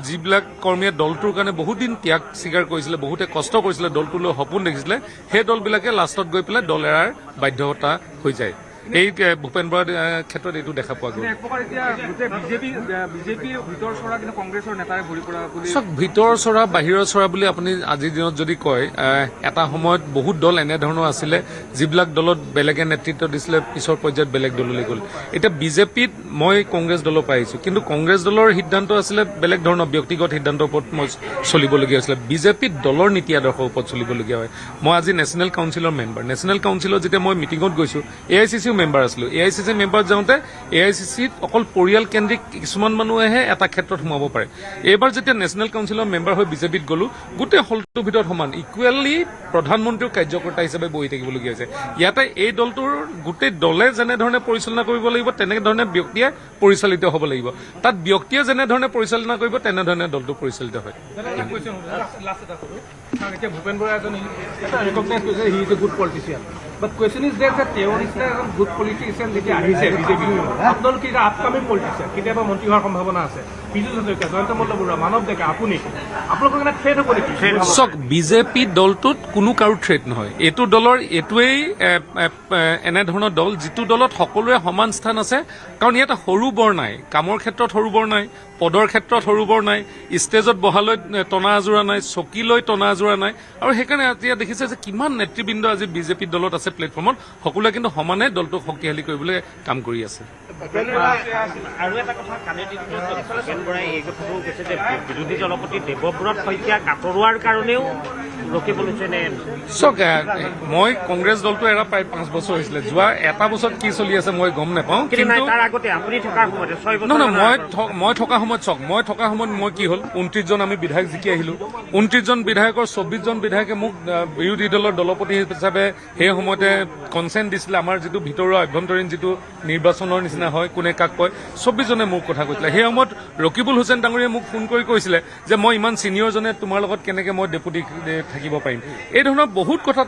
যিবিলাক কৰ্মীয়ে দলটোৰ কাৰণে বহুত দিন ত্যাগ স্বীকাৰ কৰিছিলে, বহুতে কষ্ট কৰিছিলে, দলটোলৈ সপোন দেখিছিলে, সেই দলবিলাকে লাষ্টত গৈ পেলাই দল এৰাৰ বাধ্যতা হৈ যায়। এই ভূপেন বৰাৰ ক্ষেত্ৰত এইটো দেখা পোৱা গ'ল। চাওক, ভিতৰ চৰা বাহিৰৰ চৰা বুলি আপুনি আজিৰ দিনত যদি কয়, এটা সময়ত বহুত দল এনেধৰণৰ আছিলে যিবিলাক দলত বেলেগে নেতৃত্ব দিছিলে, পিছৰ পৰ্যায়ত বেলেগ দললৈ গ'ল। এতিয়া বিজেপিত মই কংগ্ৰেছ দলৰ পৰা আহিছোঁ, কিন্তু কংগ্ৰেছ দলৰ সিদ্ধান্ত আছিলে বেলেগ ধৰণৰ ব্যক্তিগত সিদ্ধান্তৰ ওপৰত মই চলিবলগীয়া হৈছিলে। বিজেপিত দলৰ নীতি আদৰ্শৰ ওপৰত চলিবলগীয়া হয়। মই আজি নেশ্যনেল কাউন্সিলৰ মেম্বাৰ। নেশ্যনেল কাউন্সিলত যেতিয়া মই মিটিঙত গৈছোঁ, AICC মেম্বাৰ আছিলোঁ। AICC মেম্বাৰত যাওঁতে AICCত অকল পৰিয়াল কেন্দ্ৰিক কিছুমান মানুহেহে এটা ক্ষেত্ৰত সোমাব পাৰে। এইবাৰ যেতিয়া নেশ্যনেল কাউন্সিলৰ মেম্বাৰ হৈ বিজেপিত গ'লোঁ, গোটেই হলটোৰ ভিতৰত সমান ইকুৱেলি প্ৰধানমন্ত্ৰীৰ কাৰ্যকৰ্তা হিচাপে বহি থাকিবলগীয়া হৈছে। ইয়াতে এই দলটোৰ গোটেই দলে যেনেধৰণে পৰিচালনা কৰিব লাগিব, তেনেধৰণে ব্যক্তিয়ে পৰিচালিত হ'ব লাগিব। তাত ব্যক্তিয়ে যেনেধৰণে পৰিচালনা কৰিব, তেনেধৰণে দলটো পৰিচালিত হয়। ভূপেন বৰা এজন ৰিকগনাইজ কৰিছে, he is a good politician, but question is that যে তেওঁৰ নিচিনা এজন গুড পলিটিচিয়ান যেতিয়া আহিছে বিজেপি, আপোনালোকে এতিয়া আপকামিং পলিটিচিয়ান, কেতিয়াবা মন্ত্ৰী হোৱাৰ সম্ভাৱনা আছে, বিজু জনতা, জয়ন্ত মল্লবৰুৱা, মানৱ ডেকা, আপোনালোকৰ কাৰণে থ্ৰেট হ'ব নেকি? চাওক, বিজেপি দলটোত কোনো কাৰো থ্ৰেট নহয়। এইটো দলৰ এইটোৱেই এনেধৰণৰ দল যিটো দলত সকলোৰে সমান স্থান আছে। কাৰণ ইয়াত সৰু বৰ নাই, কামৰ ক্ষেত্ৰত সৰু বৰ নাই, পদৰ ক্ষেত্ৰত সৰু বৰ নাই, ষ্টেজত বহালৈ টনা আজোৰা নাই, চকীলৈ টনা আজোৰা নাই। আৰু সেইকাৰণে এতিয়া দেখিছে যে কিমান নেতৃবৃন্দ আজি বিজেপি দলত আছে প্লেটফৰ্মত, সকলোৱে কিন্তু সমানে দলটোক শক্তিশালী কৰিবলৈ কাম কৰি আছে। আৰু এটা কথা কালিৰ দিনটোত ভূপেন বৰাই এই কথাটো কৈছে যে বিৰোধী দলপতি দেৱব্ৰত শইকীয়াক আঁতৰোৱাৰ কাৰণেও ৰখিব লৈছে নে? চাওক, মই কংগ্ৰেছ দলটো এৰা প্ৰায় 5 বছৰ হৈছিলে। যোৱা এটা বছৰত কি চলি আছে মই গম নাপাওঁ, কিন্তু তাৰ আগতে আপুনি থকাৰ সময়তে 6 বছৰ মই থকা সময়ত চাওক, মই থকা সময়ত মই কি হ'ল, 29জন আমি বিধায়ক জিকি আহিলোঁ। 29জন বিধায়কৰ 24জন বিধায়কে মোক বিৰোধী দলৰ দলপতি হিচাপে সেই সময়তে কনচেণ্ট দিছিলে। আমাৰ যিটো ভিতৰুৱা অভ্যন্তৰীণ যিটো নিৰ্বাচনৰ নিচিনা হয়, কোনে কাক কয়, 24জনে মোক কথা কৈছিলে। সেই সময়ত ৰকিবুল হুছেইন ডাঙৰীয়ে মোক ফোন কৰি কৈছিলে যে মই ইমান ছিনিয়ৰজনে তোমাৰ লগত কেনেকৈ মই ডেপুটি থাকিব পাৰিম। এই ধৰণৰ বহুত কথা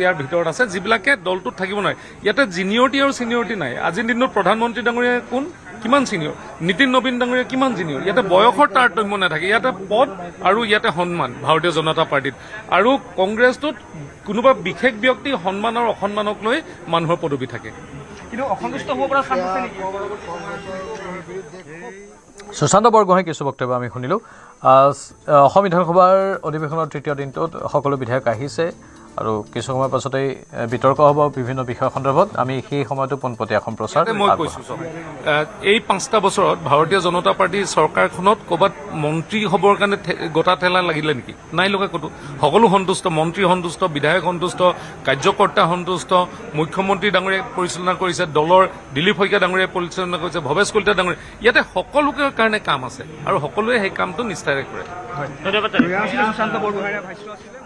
ইয়াৰ ভিতৰত আছে যিবিলাকে দলটোত থাকিব নোৱাৰে। ইয়াতে জিনিয়ৰিটি আৰু ছিনিয়ৰিটি নাই। আজিৰ দিনত প্ৰধানমন্ত্ৰী ডাঙৰীয়া কোন, কিমান ছিনিয়ৰ, নীতিন নবীন ডাঙৰীয়া কিমান ছিনিয়ৰ। ইয়াতে বয়সৰ তাৰতম্য নাথাকে, ইয়াতে পদ আৰু ইয়াতে সন্মান ভাৰতীয় জনতা পাৰ্টিত। আৰু কংগ্ৰেছটোত কোনোবা বিশেষ ব্যক্তি সন্মান আৰু অসন্মানক লৈ মানুহৰ পদবী থাকে। কিন্তু অসন্তুষ্ট হ'ব পৰা চান্স আছে নেকি? সুশান্ত বৰগোহাঁই কিছু বক্তব্য আমি শুনিলোঁ। অসম বিধানসভাৰ অধিৱেশনৰ তৃতীয় দিনটোত সকলো বিধায়ক আহিছে আৰু কিছু সময়ৰ পাছতেই বিতৰ্ক হ'ব বিভিন্ন বিষয় সন্দৰ্ভত। আমি সেই সময়তো পোনপটীয়া সম্প্ৰচাৰ মই কৈছোঁ, এই 5টা বছৰত ভাৰতীয় জনতা পাৰ্টীৰ চৰকাৰখনত ক'ৰবাত মন্ত্ৰী হ'বৰ কাৰণে গোটা ঠেলা লাগিলে নেকি? নাই লগা ক'তো। সকলো সন্তুষ্ট, মন্ত্ৰী সন্তুষ্ট, বিধায়ক সন্তুষ্ট, কাৰ্যকৰ্তা সন্তুষ্ট, মুখ্যমন্ত্ৰী ডাঙৰীয়াই পৰিচালনা কৰিছে, দলৰ দিলীপ শইকীয়া ডাঙৰীয়াই পৰিচালনা কৰিছে, ভৱেশ কলিতা ডাঙৰীয়া, ইয়াতে সকলোকে কাৰণে কাম আছে আৰু সকলোৱে সেই কামটো নিষ্ঠাৰে কৰে। সুশান্ত বৰগোহাঁইৰ ভাষ্য আছিলে।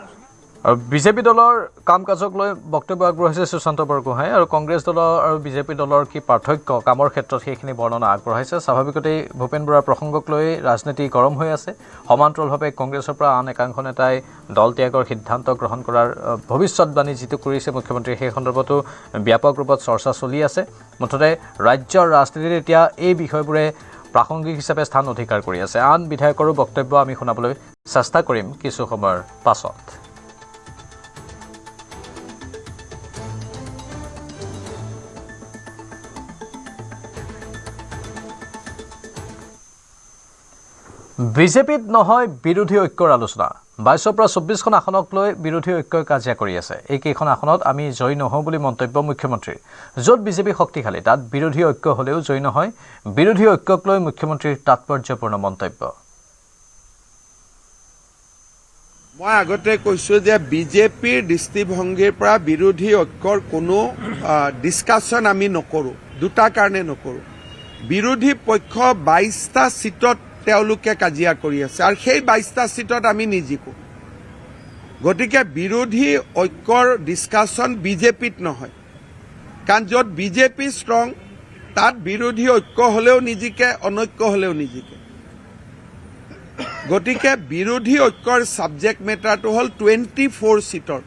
আৰু বিজেপি দলৰ কাম কাজক লৈ বক্তব্য আগবঢ়াইছে সুশান্ত বৰগোহাঁই। আৰু কংগ্ৰেছ দলৰ আৰু বিজেপি দলৰ কি পাৰ্থক্য কামৰ ক্ষেত্ৰত সেইখিনি বৰ্ণনা আগবঢ়াইছে। স্বাভাৱিকতেই ভূপেন বৰাৰ প্ৰসংগক লৈ ৰাজনীতি গৰম হৈ আছে। সমান্তৰালভাৱে কংগ্ৰেছৰ পৰা আন একাংশ নেতাই দল ত্যাগৰ সিদ্ধান্ত গ্ৰহণ কৰাৰ ভৱিষ্যতবাণী যিটো কৰিছে মুখ্যমন্ত্ৰীয়ে, সেই সন্দৰ্ভতো ব্যাপক ৰূপত চৰ্চা চলি আছে। মুঠতে ৰাজ্যৰ ৰাজনীতিত এতিয়া এই বিষয়বোৰে প্ৰাসংগিক হিচাপে স্থান অধিকাৰ কৰি আছে। আন বিধায়কৰো বক্তব্য আমি শুনাবলৈ চেষ্টা কৰিম কিছু সময়ৰ পাছত। বিজেপিত নহয় বিৰোধী ঐক্যৰ আলোচনা। 22ৰ পৰা 24খন আসনক লৈ বিৰোধী ঐক্যই কাজিয়া কৰি আছে। এইকেইখন আসনত আমি জয়ী নহওঁ বুলি মন্তব্য মুখ্যমন্ত্ৰীৰ। য'ত বিজেপি শক্তিশালী তাত বিৰোধী ঐক্য হ'লেও জয়ী নহয়। বিৰোধী ঐক্যক লৈ মুখ্যমন্ত্ৰীৰ তাৎপৰ্যপূৰ্ণ মন্তব্য। মই আগতে কৈছোঁ যে বিজেপিৰ দৃষ্টিভংগীৰ পৰা বিৰোধী ঐক্যৰ কোনো ডিছকাশ্যন আমি নকৰোঁ। দুটা কাৰণে নকৰোঁ। বিৰোধী পক্ষ 22টা ছিটত তেওঁলোকে কাজিয়া কৰি আছে আৰু সেই 22টা ছিটত আমি নিজিকোঁ। গতিকে বিৰোধী ঐক্যৰ ডিছকাশ্যন বিজেপিত নহয়। কাৰণ য'ত বিজেপি ষ্ট্ৰং তাত বিৰোধী ঐক্য হ'লেও নিজিকে অনৈক্য হ'লেও নিজিকে গতিকে বিৰোধী ঐক্যৰ ছাবজেক্ট মেটাৰটো হ'ল 24 সিটৰ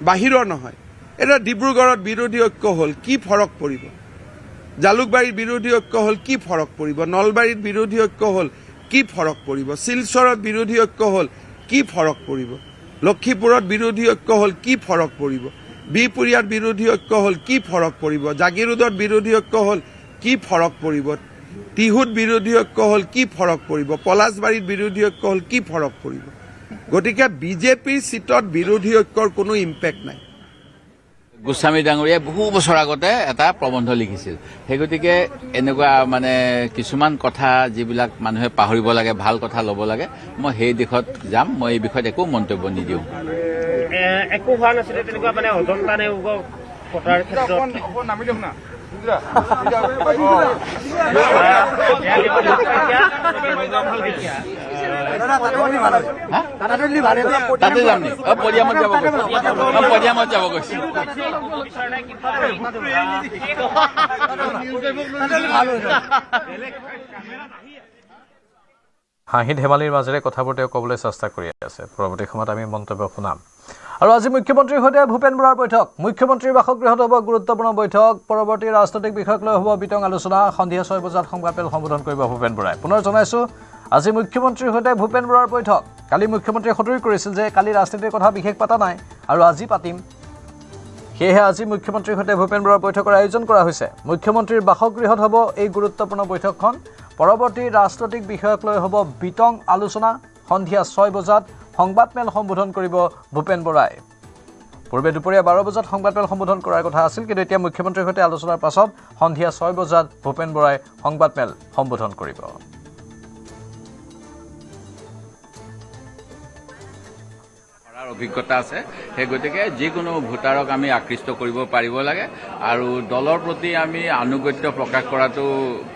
বাহিৰৰ নহয় এটা ডিব্ৰুগড়ত বিৰোধী ঐক্য হ'ল কি ফৰক পৰিব জালুকবাৰীত বিৰোধী ঐক্য হ'ল কি ফৰক পৰিব নলবাৰীত বিৰোধী ঐক্য হ'ল কি ফৰক পৰিব শিলচৰত বিৰোধী ঐক্য হ'ল কি ফৰক পৰিব লক্ষীপুৰত বিৰোধী ঐক্য হ'ল কি ফৰক পৰিব বিপুৰীয়াত বিৰোধী ঐক্য হ'ল কি ফৰক পৰিব জাগিৰোডত বিৰোধী ঐক্য হ'ল কি ফৰক পৰিব টিহুত বিৰোধী ঐক্য হ'ল কি ফৰক পৰিব পলাশবাৰীত বিৰোধী ঐক্য হ'ল কি ফৰক পৰিব গতিকে বিজেপিৰ সিটত বিৰোধী ঐক্যৰ কোনো ইম্পেক্ট নাই গোস্বামী ডাঙৰীয়াই বহু বছৰ আগতে এটা প্ৰবন্ধ লিখিছিল সেই গতিকে এনেকুৱা মানে কিছুমান কথা যিবিলাক মানুহে পাহৰিব লাগে ভাল কথা ল'ব লাগে মই সেই দিশত যাম মই এই বিষয়ত একো মন্তব্য নিদিওঁ একো হোৱা নাছিলে তেনেকুৱা মানে অজন্তা নেওগ পতাৰ ক্ষেত্ৰত তাতে যাম নি পদিয়ামত যাব পদিয়ামত যাব গৈছে হাঁহি ধেমালিৰ মাজেৰে কথাবোৰ তেওঁ ক'বলৈ চেষ্টা কৰি আছে পৰৱৰ্তী সময়ত আমি মন্তব্য শুনাম আৰু আজি মুখ্যমন্ত্ৰীৰ সৈতে ভূপেন বৰাৰ বৈঠক মুখ্যমন্ত্ৰীৰ বাসগৃহত হ'ব গুৰুত্বপূৰ্ণ বৈঠক পৰৱৰ্তী ৰাজনৈতিক বিষয়ক লৈ হ'ব বিতং আলোচনা সন্ধিয়া 6 বজাত সংবাদমেল সম্বোধন কৰিব ভূপেন বৰাই পুনৰ জনাইছোঁ আজি মুখ্যমন্ত্ৰীৰ সৈতে ভূপেন বৰাৰ বৈঠক কালি মুখ্যমন্ত্ৰীয়ে সদৰি কৰিছিল যে কালি ৰাজনীতিৰ কথা বিশেষ পাতা নাই আৰু আজি পাতিম সেয়েহে আজি মুখ্যমন্ত্ৰীৰ সৈতে ভূপেন বৰাৰ বৈঠকৰ আয়োজন কৰা হৈছে মুখ্যমন্ত্ৰীৰ বাসগৃহত হ'ব এই গুৰুত্বপূৰ্ণ বৈঠকখন পৰৱৰ্তী ৰাজনৈতিক বিষয়ক লৈ হ'ব বিতং আলোচনা সন্ধিয়া 6 বজাত সংবাদমেল সম্বোধন কৰিব ভূপেন বৰাই পূৰ্বে দুপৰীয়া 12 বজাত সংবাদমেল সম্বোধন কৰাৰ কথা আছিল কিন্তু এতিয়া মুখ্যমন্ত্ৰীৰ সৈতে আলোচনাৰ পাছত সন্ধিয়া 6 বজাত ভূপেন বৰাই সংবাদমেল সম্বোধন কৰিব অভিজ্ঞতা আছে সেই গতিকে যিকোনো ভোটাৰক আমি আকৃষ্ট কৰিব পাৰিব লাগে আৰু দলৰ প্ৰতি আমি আনুগত্য প্ৰকাশ কৰাটো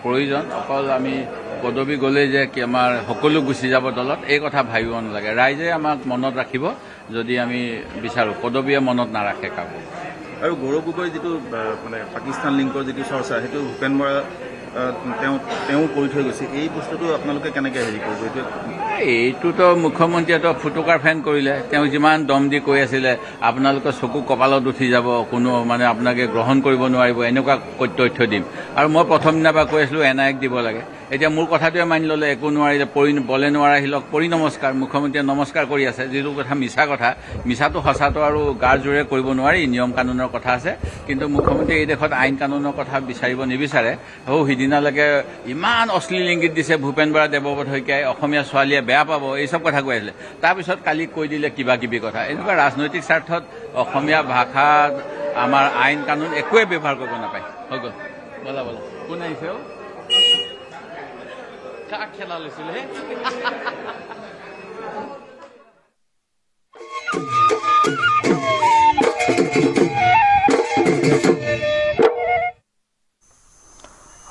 প্ৰয়োজন অকল আমি পদবী গ'লেই যে কি আমাৰ সকলো গুচি যাব দলত এই কথা ভাবিব নালাগে ৰাইজে আমাক মনত ৰাখিব যদি আমি বিচাৰোঁ পদবীয়ে মনত নাৰাখে কাকো আৰু গৌৰৱ গগৈ যিটো মানে পাকিস্তান লিংকৰ যিটো চৰ্চা সেইটো ভূপেন বৰা তেওঁ কৰি থৈ গৈছে এই বস্তুটো আপোনালোকে কেনেকৈ হেৰি কৰিব এইটোতো মুখ্যমন্ত্ৰীয়েতো ফুটুকাৰ ফেন কৰিলে তেওঁ যিমান দম দি কৈ আছিলে আপোনালোকৰ চকু কপালত উঠি যাব কোনো মানে আপোনালোকে গ্ৰহণ কৰিব নোৱাৰিব এনেকুৱা তথ্য দিম আৰু মই প্ৰথম দিনাৰ পৰা কৈ আছিলোঁ NIAক দিব লাগে এতিয়া মোৰ কথাটোৱে মানি ল'লে একো নোৱাৰিলে বলে নোৱাৰিলক পৰি নমস্কাৰ মুখ্যমন্ত্ৰীয়ে নমস্কাৰ কৰি আছে যিটো কথা মিছা কথা মিছাটো সঁচাটো আৰু গাৰ জোৰে কৰিব নোৱাৰি নিয়ম কানুনৰ কথা আছে কিন্তু মুখ্যমন্ত্ৰীয়ে এই দেশত আইন কানুনৰ কথা বিচাৰিব নিবিচাৰে সিদিনালৈকে ইমান অশ্লীল ইংগিত দিছে ভূপেন বৰা দেৱব্ৰত শইকীয়াই অসমীয়া ছোৱালীয়ে বেয়া পাব এই চব কথা কৈ আছিলে তাৰপিছত কালি কৈ দিলে কিবা কিবি কথা এনেকুৱা ৰাজনৈতিক স্বাৰ্থত অসমীয়া ভাষা আমাৰ আইন কানুন একোৱে ব্যৱহাৰ কৰিব নাপায় হৈ গ'ল বলা বলা কোন আহিছে কাক খেলা লৈছিলে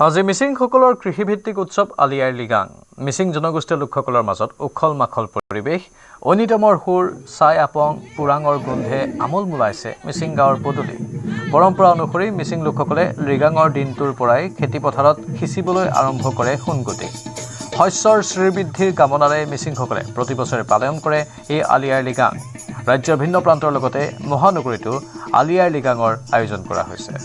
আজি মিচিংসকলৰ কৃষিভিত্তিক উৎসৱ আলি আই লৃগাং মিচিং জনগোষ্ঠীয় লোকসকলৰ মাজত উখল মাখল পৰিৱেশ ঐনিতমৰ সুৰ চাই আপং পুৰাঙৰ গোন্ধে আমোল মোলাইছে মিচিং গাঁৱৰ পদূলি পৰম্পৰা অনুসৰি মিচিং লোকসকলে লৃগাঙৰ দিনটোৰ পৰাই খেতিপথাৰত সিঁচিবলৈ আৰম্ভ কৰে সোণগুটি শস্যৰ শ্ৰীবৃদ্ধিৰ কামনাৰে মিচিংসকলে প্ৰতি বছৰে পালন কৰে এই আলি আই লৃগাং ৰাজ্যৰ ভিন্ন প্ৰান্তৰ লগতে মহানগৰীতো আলি আই লৃগাঙৰ আয়োজন কৰা হৈছে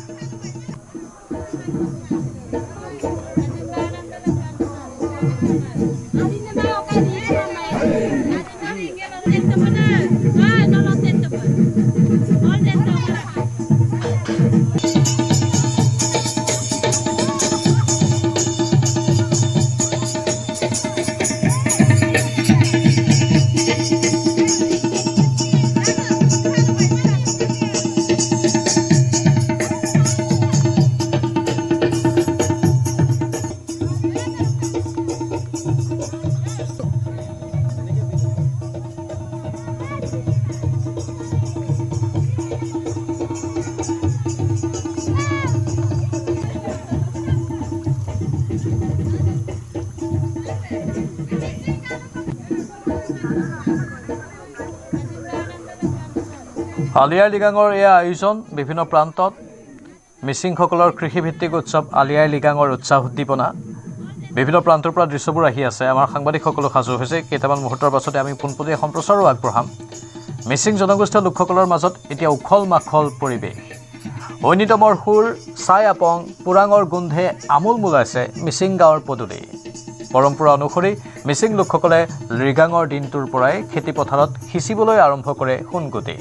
আলি আই লৃগাঙৰ এই আয়োজন বিভিন্ন প্ৰান্তত মিচিংসকলৰ কৃষিভিত্তিক উৎসৱ আলি আই লৃগাঙৰ উৎসাহ উদ্দীপনা বিভিন্ন প্ৰান্তৰ পৰা দৃশ্যবোৰ আহি আছে। আমাৰ সাংবাদিকসকলো সাজু হৈছে। কেইটামান মুহূৰ্তৰ পাছতে আমি পোনপটীয়া সম্প্ৰচাৰো আগবঢ়াম। মিচিং জনগোষ্ঠীয় লোকসকলৰ মাজত এতিয়া উখল মাখল পৰিৱেশ। ঐনিতমৰ সুৰ, চাই আপং, পুৰাঙৰ গোন্ধে আমোল মোলাইছে মিচিং গাঁৱৰ পদূলি। পৰম্পৰা অনুসৰি মিচিং লোকসকলে লৃগাঙৰ দিনটোৰ পৰাই খেতিপথাৰত সিঁচিবলৈ আৰম্ভ কৰে সোণগুটি।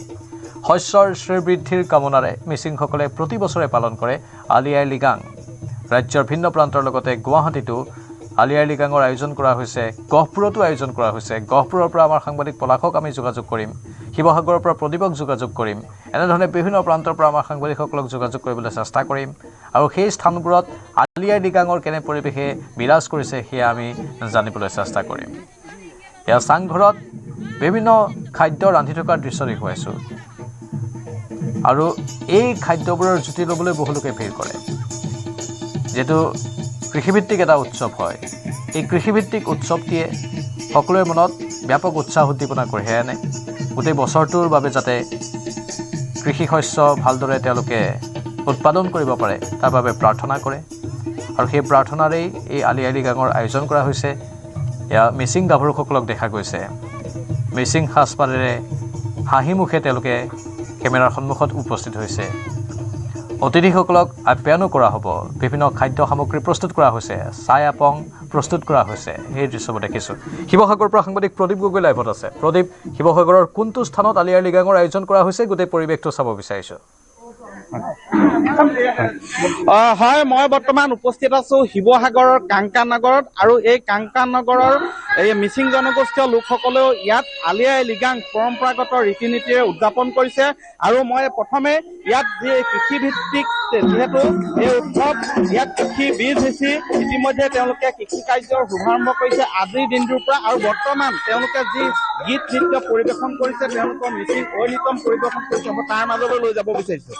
শস্যৰ শ্ৰীবৃদ্ধিৰ কামনাৰে মিচিংসকলে প্ৰতি বছৰে পালন কৰে আলি আই লৃগাং। ৰাজ্যৰ ভিন্ন প্ৰান্তৰ লগতে গুৱাহাটীতো আলি আই লৃগাঙৰ আয়োজন কৰা হৈছে, গহপুৰতো আয়োজন কৰা হৈছে। গহপুৰৰ পৰা আমাৰ সাংবাদিক পলাশক আমি যোগাযোগ কৰিম, শিৱসাগৰৰ পৰা প্ৰদীপক যোগাযোগ কৰিম। এনেধৰণে বিভিন্ন প্ৰান্তৰ পৰা আমাৰ সাংবাদিকসকলক যোগাযোগ কৰিবলৈ চেষ্টা কৰিম আৰু সেই স্থানবোৰত আলি আই লৃগাঙৰ কেনে পৰিৱেশে বিৰাজ কৰিছে সেয়া আমি জানিবলৈ চেষ্টা কৰিম। এয়া চাংঘৰত বিভিন্ন খাদ্য ৰান্ধি থকাৰ দৃশ্য দেখুৱাইছোঁ আৰু এই খাদ্যবোৰৰ জুতি ল'বলৈ বহু লোকে ভিৰ কৰে। যিহেতু কৃষিভিত্তিক এটা উৎসৱ হয়, এই কৃষিভিত্তিক উৎসৱটিয়ে সকলোৰে মনত ব্যাপক উৎসাহ উদ্দীপনা কঢ়িয়াই আনে। গোটেই বছৰটোৰ বাবে যাতে কৃষি শস্য ভালদৰে তেওঁলোকে উৎপাদন কৰিব পাৰে তাৰ বাবে প্ৰাৰ্থনা কৰে আৰু সেই প্ৰাৰ্থনাৰেই এই আলি আই লৃগাঙৰ আয়োজন কৰা হৈছে। এয়া মিচিং গাভৰুসকলক দেখা গৈছে। মিচিং সাজপাৰেৰে হাঁহি মুখে তেওঁলোকে কেমেৰাৰ সন্মুখত উপস্থিত হৈছে। অতিথিসকলক আপ্যায়নো কৰা হ'ব। বিভিন্ন খাদ্য সামগ্ৰী প্ৰস্তুত কৰা হৈছে, চাই আপং প্ৰস্তুত কৰা হৈছে। এই দৃশ্যবোৰ দেখিছোঁ। শিৱসাগৰৰ পৰা সাংবাদিক প্ৰদীপ গগৈ লাইভত আছে। প্ৰদীপ, শিৱসাগৰৰ কোনটো স্থানত আলি আই লৃগাঙৰ আয়োজন কৰা হৈছে, গোটেই পৰিৱেশটো চাব বিচাৰিছোঁ। হয়, মই বৰ্তমান উপস্থিত আছো শিৱসাগৰৰ কাংকানগৰত আৰু এই কাংকানগৰৰ এই মিচিং জনগোষ্ঠীয় লোকসকলেও ইয়াত আলি আই লৃগাং পৰম্পৰাগত ৰীতি নীতিৰে উদযাপন কৰিছে আৰু মই প্ৰথমে ইয়াত যি কৃষিভিত্তিক যিহেতু এই উৎসৱ, ইয়াত কৃষি বীজ সিঁচি ইতিমধ্যে তেওঁলোকে কৃষি কাৰ্যৰ শুভাৰম্ভ কৰিছে আজিৰ দিনটোৰ পৰা আৰু বৰ্তমান তেওঁলোকে যি গীত নৃত্য পৰিৱেশন কৰিছে, তেওঁলোকৰ মিচিং ঐনিতম পৰিৱেশন কৰিছে, মই তাৰ মাজলৈ লৈ যাব বিচাৰিছো।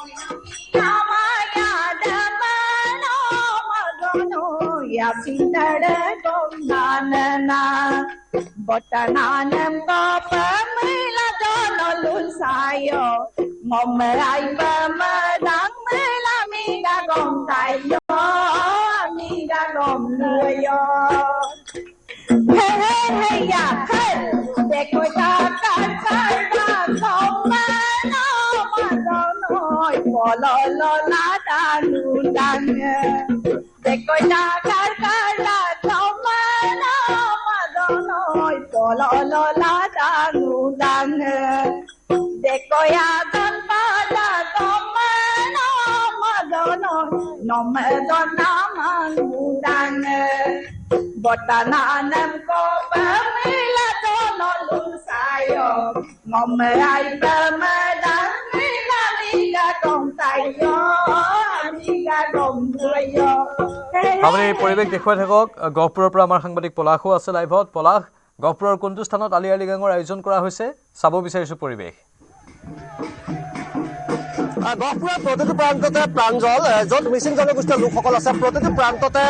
আপুনি পৰিৱেশ দেখুৱাই থাকক। গহপুৰৰ পৰা আমাৰ সাংবাদিক পলাশো আছে লাইভত। পলাশ, গহপুৰৰ কোনটো স্থানত আলি আই লৃগাঙৰ আয়োজন কৰা হৈছে, চাব বিচাৰিছোঁ পৰিৱেশ। গহপুৰৰ প্ৰতিটো প্ৰান্ততে প্ৰাঞ্জল, য'ত মিচিং জনগোষ্ঠীয় লোকসকল আছে প্ৰতিটো প্ৰান্ততে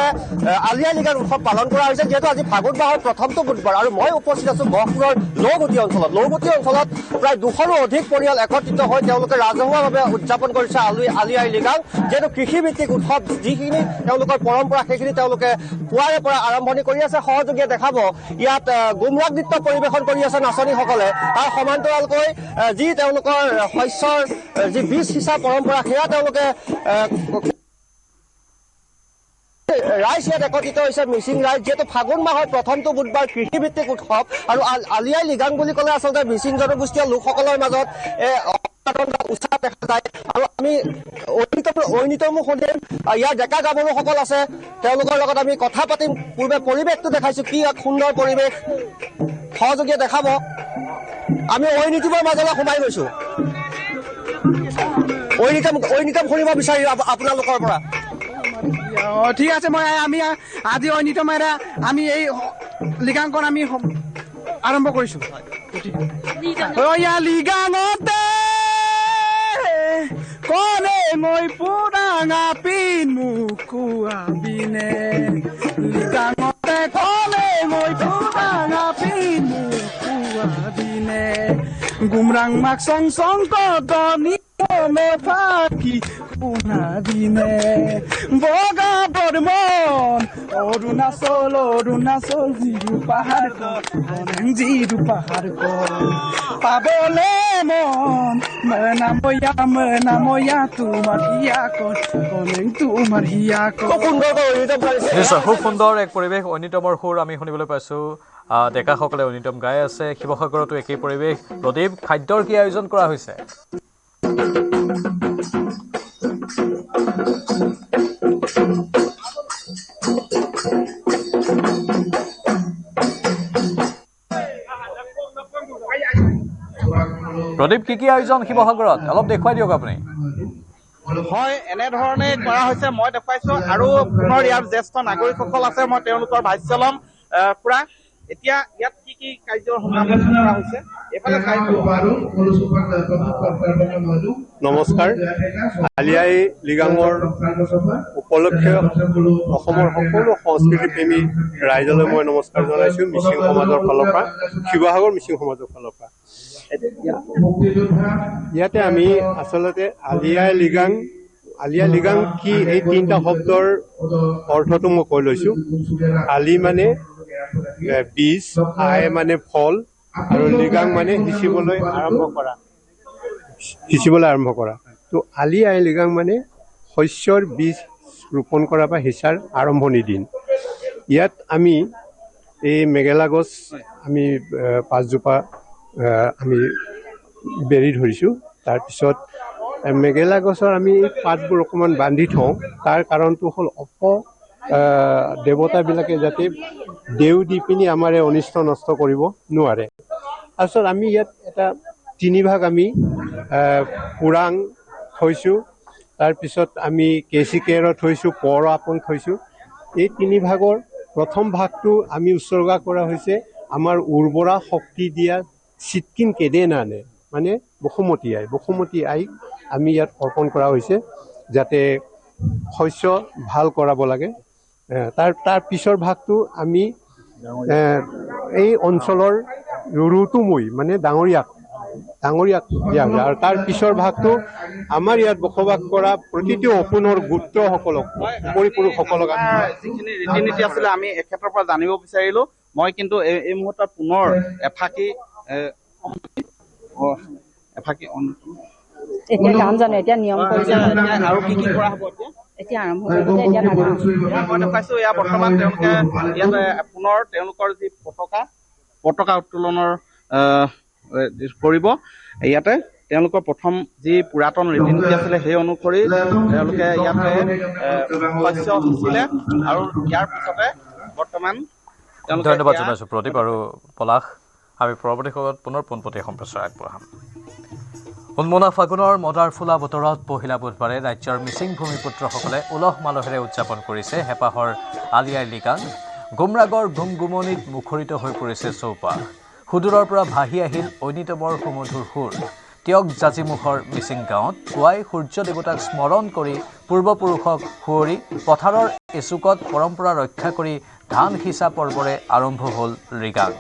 আলি আই লৃগাং উৎসৱ পালন কৰা হৈছে। যিহেতু আজি ফাগুন মাহৰ প্ৰথমটো বুধবাৰ আৰু মই উপস্থিত আছো গহপুৰৰ নৌগুটি অঞ্চলত। নৌগুটি অঞ্চলত প্ৰায় 200ৰো অধিক পৰিয়াল একত্ৰিত হৈ তেওঁলোকে ৰাজহুৱাভাৱে উদযাপন কৰিছে আলি আই লৃগাং। যিহেতু কৃষিভিত্তিক উৎসৱ, যিখিনি তেওঁলোকৰ পৰম্পৰা সেইখিনি তেওঁলোকে পুৱাৰে পৰা আৰম্ভণি কৰি আছে। সহযোগীয়ে দেখাব ইয়াত গুমৰাগ নৃত্য পৰিৱেশন কৰি আছে নাচনীসকলে। তাৰ সমান্তৰালকৈ যি তেওঁলোকৰ শস্যৰ যি বীজ সিঁচা পৰম্পৰা সেয়া তেওঁলোকে ৰাইজ ইয়াত একত্ৰিত হৈছে মিচিং ৰাইজ। যিহেতু ফাগুন মাহৰ প্ৰথমটো বুধবাৰ কৃষিভিত্তিক উৎসৱ আৰু আলি আই লৃগাং বুলি ক'লে আচলতে মিচিং জনগোষ্ঠীয় লোকসকলৰ মাজত উৎসাহ দেখা যায় আৰু আমি ঐনিতমো শুনিম। ইয়াৰ ডেকা গাভৰুসকল আছে, তেওঁলোকৰ লগত আমি কথা পাতিম। পূৰ্বে পৰিৱেশটো দেখাইছো, কি এক সুন্দৰ পৰিৱেশ। সহযোগীয়ে দেখাব। আমি ঐনিতমৰ মাজলৈ সোমাই গৈছো। ঐনিতম শুনিব বিচাৰি আপোনালোকৰ পৰা। ঠিক আছে, আমি আজি ঐনিতমেৰে আমি এই লৃগাংখন আমি আৰম্ভ কৰিছো। লৃগাঙতে কলে মই পুৰাঙা পিন মুকুৱাবিনে, লৃগাঙতে কলে মই পুৰাঙা পিন মুকুৱাবিনে, গুমৰাং মাক চং চং কটনি ফাকি আপোনাৰ দিনে বগা বৰ্মন অৰুণাচল যিটো পাহাৰ যিটো পাহাৰ পাবলে মন মনাময়া তোমাৰ হিয়া তোমাৰ হিয়া নিশ্চয় খুব সুন্দৰ এক পৰিৱেশ ঐনিতমৰ সুৰ আমি শুনিবলৈ পাইছোঁ ডেকাসকলে ঐনিতম গাই আছে শিৱসাগৰতো একেই পৰিৱেশ প্ৰদীপ খাদ্যৰ কি আয়োজন কৰা হৈছে প্ৰদীপ কি আয়োজন শিৱসাগৰত অলপ দেখুৱাই দিয়ক আপুনি হয় এনেধৰণে কৰা হৈছে মই দেখুৱাইছো আৰু পুনৰ ইয়াৰ জ্যেষ্ঠ নাগৰিকসকল আছে মই তেওঁলোকৰ ভাষ্য ল'ম পুৰা এতিয়া ইয়াত কি কাৰ্য সমাপন কৰা হৈছে এইফালে নমস্কাৰ আলি আই লৃগাঙৰ উপলক্ষে অসমৰ সকলো সংস্কৃতি প্ৰেমী ৰাইজলৈ মই নমস্কাৰ জনাইছো মিচিং সমাজৰ ফালৰ পৰা শিৱসাগৰ মিচিং সমাজৰ ফালৰ পৰা ইয়াতে আমি আচলতে আলি আই লৃগাং কি এই তিনিটা শব্দৰ অৰ্থটো মই কৈ লৈছো আলি মানে বীজ আই মানে ফল আৰু লৃগাং মানে সিঁচিবলৈ আৰম্ভ কৰা তো আলি আই লৃগাং মানে শস্যৰ বীজ ৰোপণ কৰা বা সিঁচাৰ আৰম্ভণি দিন ইয়াত আমি এই মেঘেলা গছ আমি 5 জোপা আমি বেৰি ধৰিছোঁ তাৰপিছত মেঘেলা গছৰ আমি পাতবোৰ অকণমান বান্ধি থওঁ তাৰ কাৰণটো হ'ল দেৱতাবিলাকে যাতে দেউ দি পিনি আমাৰ এই অনিষ্ট নষ্ট কৰিব নোৱাৰে তাৰপিছত আমি ইয়াত এটা 3 ভাগ আমি পুৰাং থৈছোঁ তাৰপিছত আমি কেচিকেৰ থৈছোঁ পৰ আপং থৈছোঁ এই 3 ভাগৰ প্ৰথম ভাগটো আমি উৎসৰ্গা কৰা হৈছে আমাৰ উৰ্বৰা শক্তি দিয়া চিটকিন কেদে নানে মানে বসুমতী আইক আমি ইয়াত অৰ্পণ কৰা হৈছে যাতে শস্য ভাল কৰাব লাগে তাৰ পিছৰ ভাগটো আমি এই অঞ্চলৰ ৰুতুমুই মানে ডাঙৰীয়াক দিয়া হয় আৰু তাৰ পিছৰ ভাগটো আমাৰ ইয়াত বসবাস কৰা প্ৰতিটো অসুনৰ গোত্ৰসকলক পৰিপুৰুষসকলক যিখিনি ৰীতি নীতি আছিলে আমি এখেতৰ পৰা জানিব বিচাৰিলো মই কিন্তু এই মুহূৰ্তত পুনৰ এফাকি এতিয়া গান জানে এতিয়া নিয়ম কৰিছে আৰু কি কৰা হ'ব এতিয়া আৰম্ভ কৰিব এতিয়া মই দেখাইছো এয়া বৰ্তমান তেওঁলোকে ইয়াত পুনৰ তেওঁলোকৰ যি পতাকা উত্তোলনৰ কৰিব ইয়াতে তেওঁলোকৰ প্ৰথম যি পুৰাতন ৰীতি নীতি আছিলে সেই অনুসৰি তেওঁলোকে ইয়াতে শস্য সিঁচিলে আৰু ইয়াৰ পিছতে বৰ্তমান ধন্যবাদ জনাইছো প্ৰদীপ আৰু পলাশ আমি পৰৱৰ্তী সময়ত পুনৰ পোনপটীয়া সম্প্ৰচাৰ আগবঢ়াম উন্মনা ফাগুনৰ মদাৰ ফুলা বতৰত পহিলা বুধবাৰে ৰাজ্যৰ মিচিং ভূমিপুত্ৰসকলে উলহ মালহেৰে উদযাপন কৰিছে হেঁপাহৰ আলি আই লৃগাং গুমৰাগৰ গুমগুমনিত মুখৰিত হৈ পৰিছে চৌপাশ সুদূৰৰ পৰা ভাহি আহিল ঐনিতমৰ সুমধুৰ সুৰ তিয়ক জাজিমুখৰ মিচিং গাঁৱত পুৱাই সূৰ্য দেৱতাক স্মৰণ কৰি পূৰ্বপুৰুষক সুঁৱৰি পথাৰৰ এচুকত পৰম্পৰা ৰক্ষা কৰি ধান সিঁচা পৰ্বৰে আৰম্ভ হ'ল লৃগাং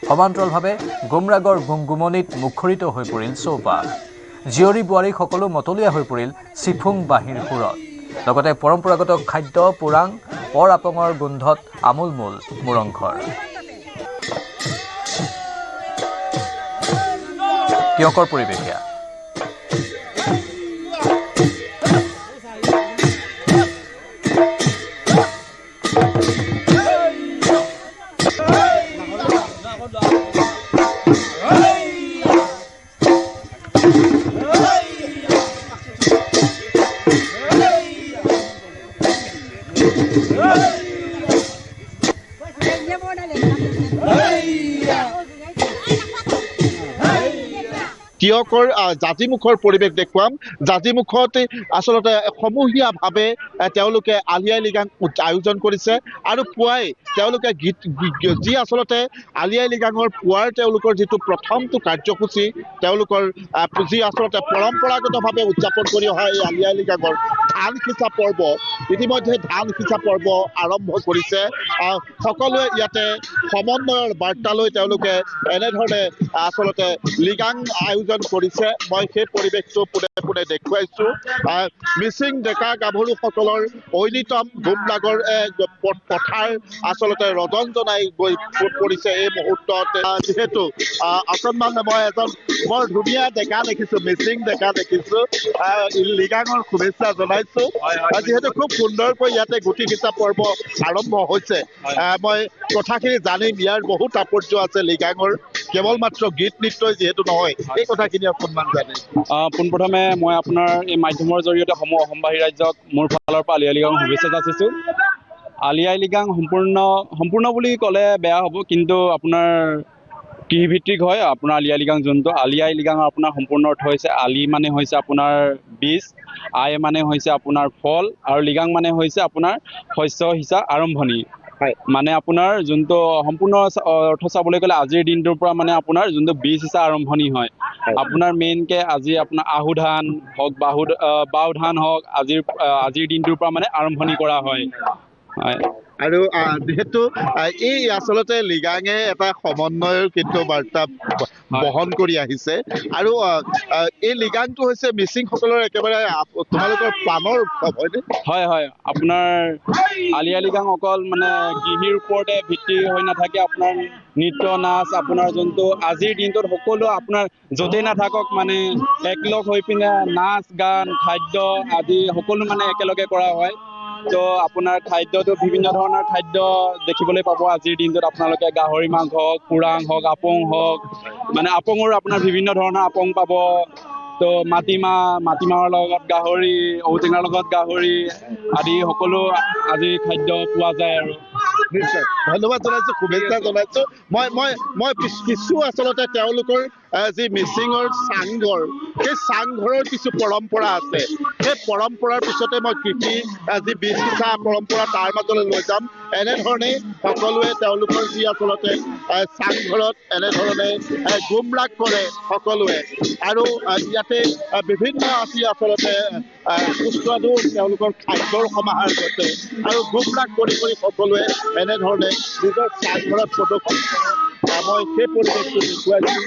সমান্তৰালভাৱে গুমৰাগৰ গুমগুমনিত মুখৰিত হৈ পৰিল চৌপাশ জীয়ৰী বোৱাৰী সকলো মতলীয়া হৈ পৰিল চিফুং বাঁহীৰ সুৰত লগতে পৰম্পৰাগত খাদ্য পুৰাং পৰ আপঙৰ গোন্ধত আমোলমোল মোৰংঘৰ তিয়কৰ পৰিৱেশ এয়া তিয়কৰ জাজিমুখৰ পৰিৱেশ দেখুৱাম জাজিমুখত আচলতে সমূহীয়াভাৱে তেওঁলোকে আলি আই লৃগাং আয়োজন কৰিছে আৰু পুৱাই তেওঁলোকে যি আচলতে আলি আই লৃগাঙৰ পুৱাৰ তেওঁলোকৰ যিটো প্ৰথমটো কাৰ্যসূচী তেওঁলোকৰ যি আচলতে পৰম্পৰাগতভাৱে উদযাপন কৰি অহা এই আলি আই লৃগাঙৰ ধান সিঁচা পৰ্ব ইতিমধ্যে ধান সিঁচা পৰ্ব আৰম্ভ কৰিছে সকলোৱে ইয়াতে সমন্বয়ৰ বাৰ্তা লৈ তেওঁলোকে এনেধৰণে আচলতে লিগাং আয়োজন কৰিছে মই সেই পৰিৱেশটো পোনে পোনে দেখুৱাইছো মিচিং ডেকা গাভৰুসকলৰ ঐনিতম গুমলাগৰ পথাৰ আচলতে ৰজনজনাই গৈ পৰিছে এই মুহূৰ্তত যিহেতু অকণমান মই এজন বৰ ধুনীয়া ডেকা দেখিছো মিচিং ডেকা দেখিছো লিগাঙৰ শুভেচ্ছা জনাইছো যিহেতু খুব সুন্দৰকৈ ইয়াতে গুটি সিঁচা পৰ্ব আৰম্ভ হৈছে মই কথাখিনি জানিম ইয়াৰ বহু তাৎপৰ্য আছে লিগাঙৰ কেৱল মাত্ৰ গীত নৃত্যই যিহেতু নহয় এই কথাখিনি অকণমান জানে পোনপ্ৰথমে মই আপোনাৰ এই মাধ্যমৰ জৰিয়তে অসমবাসী ৰাইজক মোৰ ফালৰ পৰা আলি আই লিগাং শুভেচ্ছা যাচিছো আলি আই লিগাং সম্পূৰ্ণ বুলি ক'লে বেয়া হ'ব কিন্তু আপোনাৰ কৃষিভিত্তিক হয় আপোনাৰ আলি আই লিগাং যোনটো আলি আই লিগাঙৰ আপোনাৰ সম্পূৰ্ণ অৰ্থ হৈছে আলি মানে হৈছে আপোনাৰ বীজ আই মানে হৈছে আপোনাৰ ফল আৰু লিগাং মানে হৈছে আপোনাৰ শস্য সিঁচা আৰম্ভণি মানে আপোনাৰ যোনটো সম্পূৰ্ণ অৰ্থ চাবলৈ গ'লে আজিৰ দিনটোৰ পৰা মানে আপোনাৰ যোনটো বীজ সিঁচা আৰম্ভণি হয় আপোনাৰ মেইনকৈ আজি আপোনাৰ আহু ধান হওক বাও ধান হওক আজিৰ দিনটোৰ পৰা মানে আৰম্ভণি কৰা হয় আৰু যিহেতু এই আচলতে লিগাঙে এটা সমন্বয়ৰ কিন্তু বাৰ্তা বহন কৰি আহিছে আৰু এই লিগাংটো হৈছে মিচিংসকলৰ একেবাৰে তোমালোকৰ প্ৰাণৰ উৎসৱ হয়নে হয় হয় আপোনাৰ আলি আই লিগাং অকল মানে কৃষিৰ ওপৰতে ভিত্তি হৈ নাথাকে আপোনাৰ নৃত্য নাচ আপোনাৰ যোনটো আজিৰ দিনটোত সকলো আপোনাৰ য'তেই নাথাকক মানে একলগ হৈ পিনে নাচ গান খাদ্য আদি সকলো মানে একেলগে কৰা হয় তো আপোনাৰ খাদ্যটো বিভিন্ন ধৰণৰ খাদ্য দেখিবলৈ পাব আজিৰ দিনটোত আপোনালোকে গাহৰি মাংস হওক পুৰাং হওক আপং হওক মানে আপঙৰো আপোনাৰ বিভিন্ন ধৰণৰ আপং পাব তো মাটিমাহৰ লগত গাহৰি ঔটেঙাৰ লগত গাহৰি আদি সকলো আজি খাদ্য পোৱা যায় আৰু নিশ্চয় ধন্যবাদ জনাইছো শুভেচ্ছা জনাইছো মই কিছু আচলতে তেওঁলোকৰ যি মিচিঙৰ চাংঘৰ সেই চাংঘৰৰ কিছু পৰম্পৰা আছে সেই পৰম্পৰাৰ পিছতে মই কৃষি যি বীজ সিঁচা পৰম্পৰা তাৰ মাজলৈ লৈ যাম এনেধৰণে সকলোৱে তেওঁলোকৰ যি আচলতে চাংঘৰত এনেধৰণে গুমৰাগ কৰে সকলোৱে আৰু ইয়াতে বিভিন্ন আজি আচলতে সুস্বাদু তেওঁলোকৰ খাদ্যৰ সমাহাৰ ঘটে আৰু গুমৰাগ কৰি সকলোৱে এনেধৰণে নিজৰ চাংঘৰত প্ৰদৰ্শন কৰে মই সেই পৰিৱেশটো দেখুৱাইছো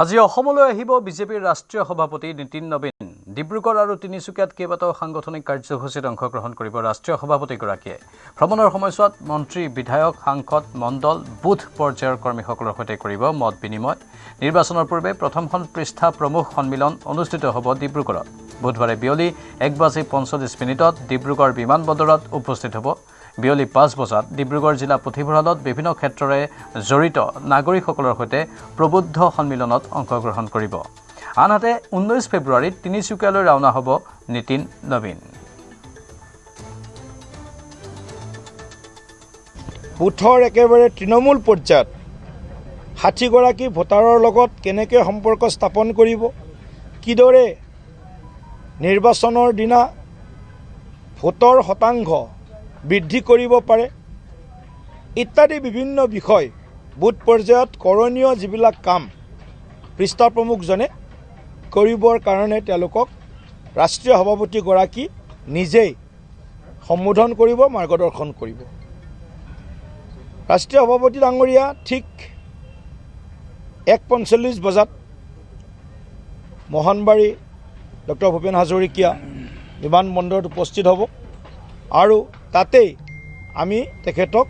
আজি অসমলৈ আহিব বিজেপিৰ ৰাষ্ট্ৰীয় সভাপতি নীতিন নবীন ডিব্ৰুগড় আৰু তিনিচুকীয়াত কেইবাটাও সাংগঠনিক কাৰ্যসূচীত অংশগ্ৰহণ কৰিব ৰাষ্ট্ৰীয় সভাপতিগৰাকীয়ে ভ্ৰমণৰ সময়ছোৱাত মন্ত্ৰী বিধায়ক সাংসদ মণ্ডল বুথ পৰ্যায়ৰ কৰ্মীসকলৰ সৈতে কৰিব মত বিনিময় নিৰ্বাচনৰ পূৰ্বে প্ৰথমখন পৃষ্ঠা প্ৰমুখ সন্মিলন অনুষ্ঠিত হ'ব ডিব্ৰুগড়ত বুধবাৰে বিয়লি 1:45 ডিব্ৰুগড় বিমানবন্দৰত উপস্থিত হ'ব বিয়লি 5 বজাত ডিব্ৰুগড় জিলা পুথিভঁৰালত বিভিন্ন ক্ষেত্ৰৰে জড়িত নাগৰিকসকলৰ সৈতে প্ৰবুদ্ধ সন্মিলনত অংশগ্ৰহণ কৰিব আনহাতে 19 ফেব্ৰুৱাৰীত তিনিচুকীয়ালৈ ৰাওনা হ'ব নীতিন নবীন বুথৰ একেবাৰে তৃণমূল পৰ্যায়ত 60গৰাকী ভোটাৰৰ লগত কেনেকৈ সম্পৰ্ক স্থাপন কৰিব কিদৰে নিৰ্বাচনৰ দিনা ভোটৰ শতাংশ বৃদ্ধি কৰিব পাৰে ইত্যাদি বিভিন্ন বিষয় বুথ পৰ্যায়ত কৰণীয় যিবিলাক কাম পৃষ্ঠা প্ৰমুখজনে কৰিবৰ কাৰণে তেওঁলোকক ৰাষ্ট্ৰীয় সভাপতিগৰাকী নিজেই সম্বোধন কৰিব মাৰ্গদৰ্শন কৰিব ৰাষ্ট্ৰীয় সভাপতি ডাঙৰীয়া ঠিক 1:45 বজাত মোহনবাৰী ডক্টৰ ভূপেন হাজৰিকীয়া বিমানবন্দৰত উপস্থিত হ'ব আৰু তাতেই আমি তেখেতক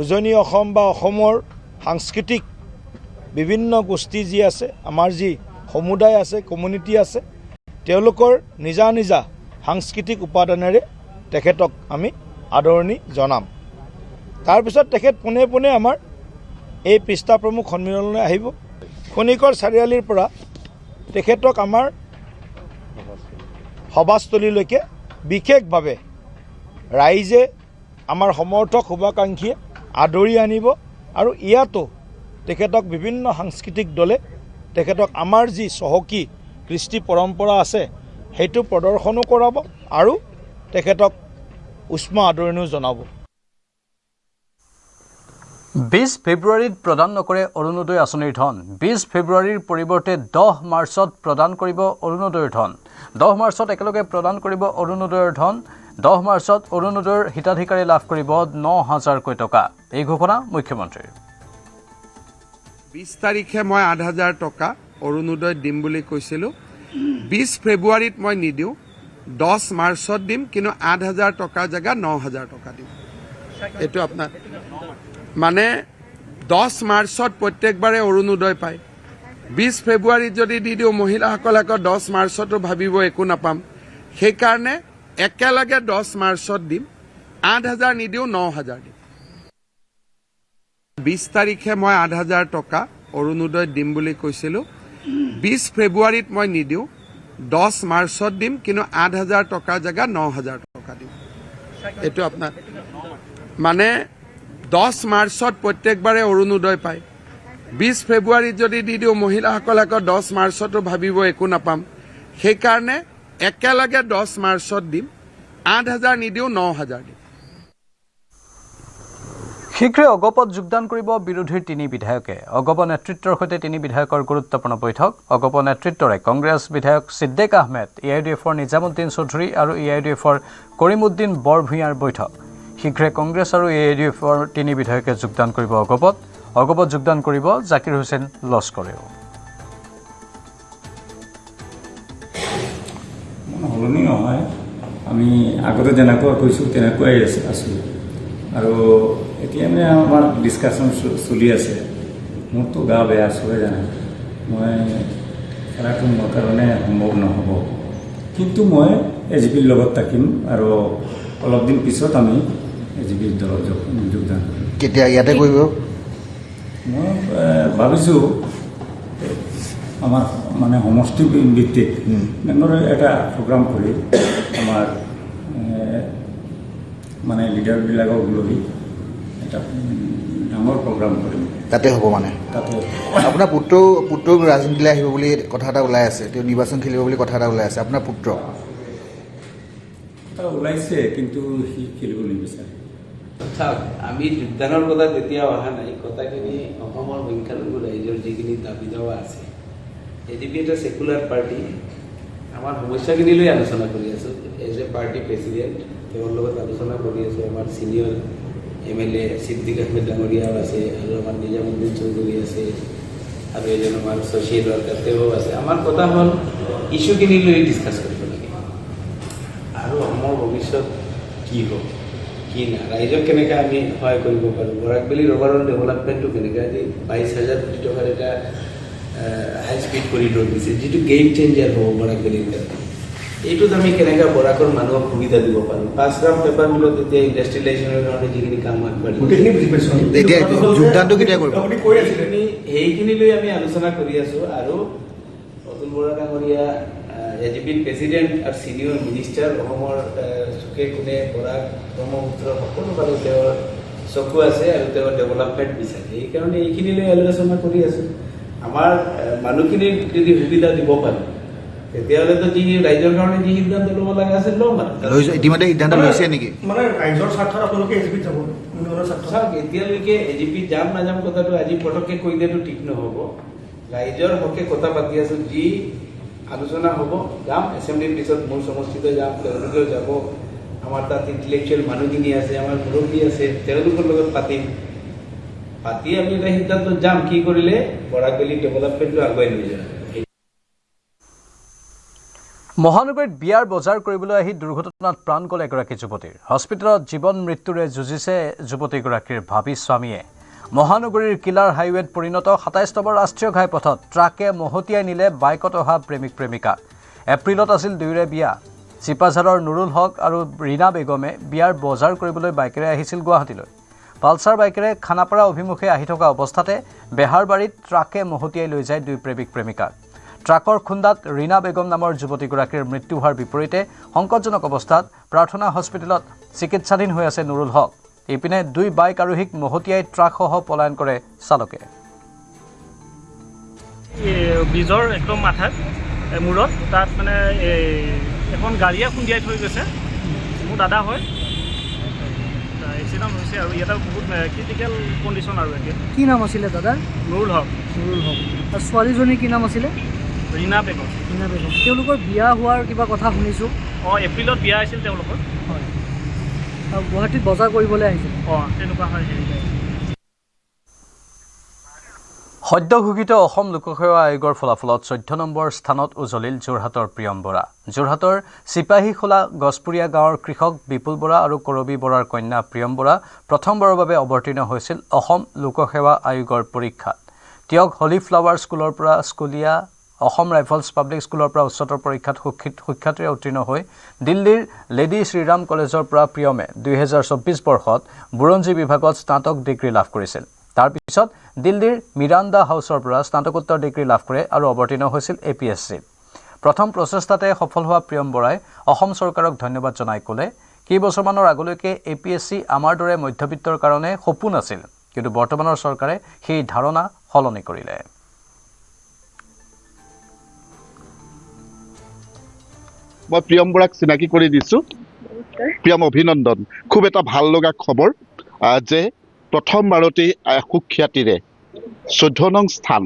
উজনি অসম বা অসমৰ সাংস্কৃতিক বিভিন্ন গোষ্ঠী যি আছে আমাৰ যি সমুদায় আছে কমিউনিটি আছে তেওঁলোকৰ নিজা নিজা সাংস্কৃতিক উপাদানেৰে তেখেতক আমি আদৰণি জনাম তাৰপিছত তেখেত পোনে পোনে আমাৰ এই পৃষ্ঠা প্ৰমুখ সন্মিলনলৈ আহিব খনিকৰ চাৰিআলিৰ পৰা তেখেতক আমাৰ সভাস্থলীলৈকে বিশেষভাৱে ৰাইজে আমাৰ সমৰ্থক শুভাকাংক্ষীয়ে আদৰি আনিব আৰু ইয়াতো তেখেতক বিভিন্ন সাংস্কৃতিক দলে তেখেতক আমাৰ যি চহকী কৃষ্টি পৰম্পৰা আছে সেইটো প্ৰদৰ্শনো কৰাব আৰু তেখেতক উষ্ম আদৰণিও জনাব 20 ফেব্ৰুৱাৰীত প্ৰদান নকৰে অৰুণোদয় আঁচনিৰ ধন 20 ফেব্ৰুৱাৰীৰ পৰিৱৰ্তে 10 মাৰ্চত প্ৰদান কৰিব অৰুণোদয়ৰ ধন 10 মাৰ্চত একেলগে প্ৰদান কৰিব অৰুণোদয়ৰ ধন 10 মাৰ্চত অৰুণোদয়ৰ হিতাধিকাৰী লাভ কৰিব 9,000 টকা এই ঘোষণা মুখ্যমন্ত্ৰীৰ 20 তাৰিখে মই 8,000 টকা অৰুণোদয় দিম বুলি কৈছিলোঁ 20 ফেব্ৰুৱাৰীত মই নিদিওঁ 10 মাৰ্চত দিম কিন্তু 8,000 টকাৰ জেগা 9,000 টকা দিম এইটো আপোনাৰ মানে 10 মাৰ্চত প্ৰত্যেকবাৰে অৰুণোদয় পায় 20 ফেব্ৰুৱাৰীত যদি দি দিওঁ মহিলাসকলে আকৌ 10 মাৰ্চতো ভাবিব একো নাপাম সেইকাৰণে একেলগে 10 মাৰ্চত দিম 8,000 নিদিওঁ 9,000 দিম 20 তাৰিখে মই 8,000 টকা অৰুণোদয় দিম বুলি কৈছিলোঁ 20 ফেব্ৰুৱাৰীত মই নিদিওঁ 10 মাৰ্চত দিম কিন্তু 8,000 টকাৰ জেগা 9,000 টকা দিম এইটো আপোনাৰ মানে 10 মাৰ্চত প্ৰত্যেকবাৰে অৰুণোদয় পায় 20 ফেব্ৰুৱাৰীত যদি দি দিওঁ মহিলাসকলে আকৌ 10 মাৰ্চতো ভাবিব একো নাপাম সেইকাৰণে একেলগে 10 মাৰ্চত দিম 8,000 নিদিওঁ 9,000 দিম শীঘ্ৰে অগপত যোগদান কৰিব বিৰোধীৰ 3 বিধায়কে অগপ নেতৃত্বৰ সৈতে 3 বিধায়কৰ গুৰুত্বপূৰ্ণ বৈঠক অগপ নেতৃত্বৰে কংগ্ৰেছ বিধায়ক সিদ্দিক আহমেদ এআইডিএফৰ নিজামুদ্দিন চৌধুৰী আৰু এআইডিএফৰ কৰিমুদ্দিন বৰভূঞাৰ বৈঠক শীঘ্ৰে কংগ্ৰেছ আৰু এআইডিএফৰ 3 বিধায়কে যোগদান কৰিব অগপত যোগদান কৰিব জাকিৰ হুছেইন লস্কৰেও সলনি নহয় আমি আগতে যেনেকৈ কৈছোঁ তেনেকুৱাই আছোঁ আৰু এতিয়া মানে আমাৰ ডিছকাশ্যন চলি আছে মোৰতো গা বেয়া চবে জানে মই খেলাটো মোৰ কাৰণে সম্ভৱ নহ'ব কিন্তু মই এজিপিৰ লগত থাকিম আৰু অলপ দিন পিছত আমি এজিপিৰ দলত যোগদান কৰিম কেতিয়া ইয়াতে কৰিব মই ভাবিছোঁ আমাৰ মানে সমষ্টি ভিত্তিক বেংগলৰ এটা প্ৰগ্ৰাম কৰি আমাৰ মানে লিডাৰবিলাকক লৈ এটা ডাঙৰ প্ৰগ্ৰাম কৰিম তাতে হ'ব মানে তাতে আপোনাৰ পুত্ৰ ৰাজনীতিলৈ আহিব বুলি কথা এটা ওলাই আছে তেওঁ নিৰ্বাচন খেলিব বুলি কথা এটা ওলাই আছে আপোনাৰ পুত্ৰ ওলাইছে কিন্তু সি খেলিব নিবিচাৰে চাওক আমি যোগদানৰ কথা তেতিয়া অহা নাই কথাখিনি অসমৰ সংখ্যালঘু ৰাইজৰ যিখিনি দাবী দাৱা আছে এজিপি এটা ছেকুলাৰ পাৰ্টি আমাৰ সমস্যাখিনি লৈ আলোচনা কৰি আছোঁ এজ এ পাৰ্টি প্ৰেচিডেণ্ট তেওঁৰ লগত আলোচনা কৰি আছোঁ আমাৰ ছিনিয়ৰ MLA সিদ্দিক আহমেদ ডাঙৰীয়াও আছে আৰু আমাৰ নিজামুদ্দিন চৌধুৰী আছে আৰু এজন আমাৰ ছ'চিয়েল ৱৰ্কাৰ তেওঁ আছে আমাৰ কথা হ'ল ইছ্যুখিনি লৈ ডিছকাছ কৰিব লাগে আৰু অসমৰ ভৱিষ্যত কি হ'ব কি না ৰাইজক কেনেকৈ আমি সহায় কৰিব পাৰোঁ বৰাকবেলী ৰবাৰৰ ডেভেলপমেণ্টটো কেনেকৈ আজি 22,000 কোটি টকাৰ এটা হাই স্পীড কৰিডৰ দিছে যিটো গেম চেঞ্জাৰ হ'ব বৰাকবেলীৰ কাৰণে এইটোত আমি কেনেকৈ বৰাকৰ মানুহক সুবিধা দিব পাৰোঁ 5 গ্ৰাম পেপাৰ মিলত এতিয়া ইণ্ডাষ্ট্ৰিয়েলাইজেশ্যনৰ কাৰণে যিখিনি কাম আগবাঢ়ি যোগদানটো কেতিয়া কৰিব সেইখিনি লৈ আমি আলোচনা কৰি আছোঁ আৰু অতুল বৰা ডাঙৰীয়া এজিপিৰ প্ৰেচিডেণ্ট আৰু ছিনিয়ৰ মিনিষ্টাৰ অসমৰ চুকে কোণে বৰাক ব্ৰহ্মপুত্ৰ সকলো ফালে তেওঁৰ চকু আছে আৰু তেওঁৰ ডেভেলপমেণ্ট বিচাৰে সেইকাৰণে এইখিনি লৈ আলোচনা কৰি আছোঁ আমাৰ মানুহখিনিক যদি সুবিধা দিব পাৰোঁ তেতিয়াহ'লেতো যি ৰাইজৰ কাৰণে যি সিদ্ধান্ত ল'ব লগা আছে ল'ম আৰু ইতিমধ্যে সিদ্ধান্ত লৈছে নেকি মানে ৰাইজৰ স্বাৰ্থত আপোনালোকে এজিপিত যাব চাওক এতিয়ালৈকে এজিপিত যাম নাযাম কথাটো আজি পটককৈ কৈ দিয়াটো ঠিক নহ'ব ৰাইজৰ হকে কথা পাতি আছোঁ যি আলোচনা হ'ব যাম এছেম্বলিৰ পিছত মোৰ সমষ্টিতে যাম তেওঁলোকেও যাব আমাৰ তাত ইণ্টেলেকচুৱেল মানুহখিনি আছে আমাৰ মুৰব্বী আছে তেওঁলোকৰ লগত পাতি আমি এটা সিদ্ধান্তত যাম কি কৰিলে বৰাকবেলী ডেভেলপমেণ্টটো আগুৱাই লৈ যায় মহানগৰীত বিয়াৰ বজাৰ কৰিবলৈ আহি দুৰ্ঘটনাত প্ৰাণ গ'ল এগৰাকী যুৱতীৰ হস্পিটেলত জীৱন মৃত্যুৰে যুঁজিছে যুৱতীগৰাকীৰ ভাবী স্বামীয়ে মহানগৰীৰ কিলাৰ হাইৱেত পৰিণত 27 নম্বৰ ৰাষ্ট্ৰীয় ঘাইপথত ট্ৰাকে মহতিয়াই নিলে বাইকত অহা প্ৰেমিক প্ৰেমিকা এপ্ৰিলত আছিল দুয়োৰে বিয়া চিপাঝাৰৰ নুৰুল হক আৰু ৰীনা বেগমে বিয়াৰ বজাৰ কৰিবলৈ বাইকেৰে আহিছিল গুৱাহাটীলৈ পালচাৰ বাইকেৰে খানাপাৰা অভিমুখে আহি থকা অৱস্থাতে বেহাৰবাৰীত ট্ৰাকে মহতিয়াই লৈ যায় দুই প্ৰেমিক প্ৰেমিকাক ট্ৰাকৰ খুন্দাত ৰীনা বেগম নামৰ যুৱতীগৰাকীৰ মৃত্যু হোৱাৰ বিপৰীতে সংকটজনক অৱস্থাত প্ৰাৰ্থনা হস্পিটেলত চিকিৎসাধীন হৈ আছে নুৰুল হক ইপিনে দুই বাইক আৰোহীক মহতিয়াই ট্ৰাকসহ পলায়ন কৰে চালকে ব্ৰিজৰ একদম মাথাত মূৰত তাত মানে এখন গাড়ীয়ে খুন্দিয়াই থৈ গৈছে মোৰ দাদা হয় এক্সিডেণ্ট হৈছে আৰু ইয়াতে বহুত ক্ৰিটিকেল কণ্ডিশ্যন আৰু এতিয়া কি নাম আছিলে দাদা নুৰুল হক আৰু ছোৱালীজনীৰ কি নাম আছিলে ৰীণা বেগম তেওঁলোকৰ বিয়া হোৱাৰ কিবা কথা শুনিছোঁ এপ্ৰিলত বিয়া আছিল তেওঁলোকৰ হয় আৰু গুৱাহাটীত বজাৰ কৰিবলৈ আহিছিল তেনেকুৱা হয় সদ্য ঘোষিত অসম লোকসেৱা আয়োগৰ ফলাফলত 14 নম্বৰ স্থানত উজলিল যোৰহাটৰ প্ৰিয়ম বৰা যোৰহাটৰ চিপাহীখোলা গছপুৰীয়া গাঁৱৰ কৃষক বিপুল বৰা আৰু কৰবী বৰাৰ কন্যা প্ৰিয়ম বৰা প্ৰথমবাৰৰ বাবে অৱতীৰ্ণ হৈছিল অসম লোকসেৱা আয়োগৰ পৰীক্ষাত তেওঁক হলি ফ্লাৱাৰ স্কুলৰ পৰা স্কুলীয়া অসম ৰাইফলছ পাব্লিক স্কুলৰ পৰা উচ্চতৰ পৰীক্ষাত সুখ্যাতিৰে উত্তীৰ্ণ হৈ দিল্লীৰ লেডি শ্ৰীৰাম কলেজৰ পৰা প্ৰিয়মে 2024 বৰ্ষত বুৰঞ্জী বিভাগত স্নাতক ডিগ্ৰী লাভ কৰিছিল তাৰ পিছত দিল্লীৰ মিৰাণ্ডা হাউচৰ পৰা স্নাতকোত্তৰ ডিগ্ৰী লাভ কৰে আৰু অৱতীৰ্ণ হৈছিল APSC প্ৰথম প্ৰচেষ্টাতে সফল হোৱা প্ৰিয়ম বৰাই অসম চৰকাৰক ধন্যবাদ জনাই ক'লে কেইবছৰমানৰ আগলৈকে APSC আমাৰ দৰে মধ্যবিত্তৰ কাৰণে সপোন আছিল কিন্তু বৰ্তমানৰ চৰকাৰে সেই ধাৰণা সলনি কৰিলে মই প্ৰিয়ম বৰাক চিনাকি কৰি দিছোঁ প্ৰিয়ম অভিনন্দন খুব এটা ভাল লগা খবৰ যে প্ৰথমবাৰতেই সুখ্যাতিৰে 14 নং স্থান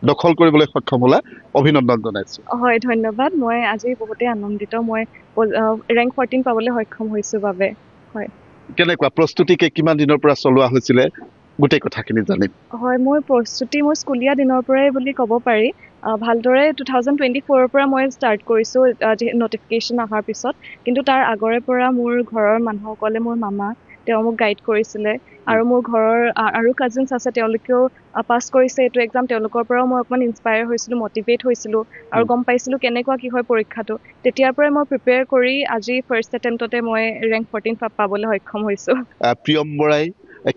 দখল কৰিবলৈ সক্ষম হ'লে অভিনন্দন জনাইছোঁ হয় ধন্যবাদ মই আজি বহুতেই আনন্দিত মই ৰেংক 14 পাবলৈ সক্ষম হৈছোঁ বাবে হয় কেনেকুৱা প্ৰস্তুতিকে কিমান দিনৰ পৰা চলোৱা হৈছিলে গোটেই কথাখিনি জানিম হয় মোৰ প্ৰস্তুতি মোৰ স্কুলীয়া দিনৰ পৰাই বুলি ক'ব পাৰি ভালদৰে 2024 পৰা মই ষ্টাৰ্ট কৰিছোঁ নটিফিকেশ্যন অহাৰ পিছত কিন্তু তাৰ আগৰে পৰা মোৰ ঘৰৰ মানুহসকলে মোৰ মামা তেওঁ মোক গাইড কৰিছিলে আৰু মোৰ ঘৰৰ আৰু কাজিনছ আছে তেওঁলোকেও পাছ কৰিছে এইটো এক্সাম তেওঁলোকৰ পৰাও মই অকণমান ইনস্পায়াৰ হৈছিলোঁ মটিভেট হৈছিলোঁ আৰু গম পাইছিলোঁ কেনেকুৱা কি হয় পৰীক্ষাটো তেতিয়াৰ পৰাই মই প্ৰিপেয়াৰ কৰি আজি ফাৰ্ষ্ট এটেম্পটতে মই ৰেংক 14 পাবলৈ সক্ষম হৈছোঁ প্ৰিয়ম বৰাই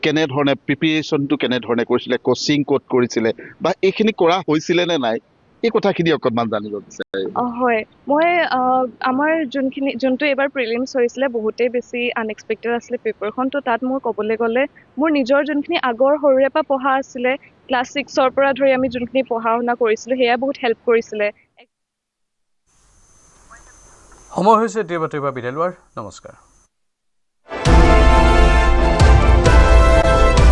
কেনেধৰণে প্ৰিপেৰেশ্যনটো কেনেধৰণে কৰিছিলে কোচিং ক'ত কৰিছিলে বা এইখিনি কৰা হৈছিলে নে নাই এই কথাখিনি অকণমান জানিব বিচাৰে হয় মই আমাৰ যোনটো এইবাৰ প্ৰিলিমছ হৈছিলে বহুতেই বেছি আনএক্সপেক্টেড আছিলে পেপাৰখন তো তাত মোৰ ক'বলৈ গ'লে মোৰ নিজৰ যোনখিনি আগৰ সৰুৰে পৰা পঢ়া আছিলে ক্লাছ 6ৰ পৰা ধৰি আমি যোনখিনি পঢ়া শুনা কৰিছিলোঁ সেয়া বহুত হেল্প কৰিছিলে সময় হৈছে বিদায় লোৱাৰ নমস্কাৰ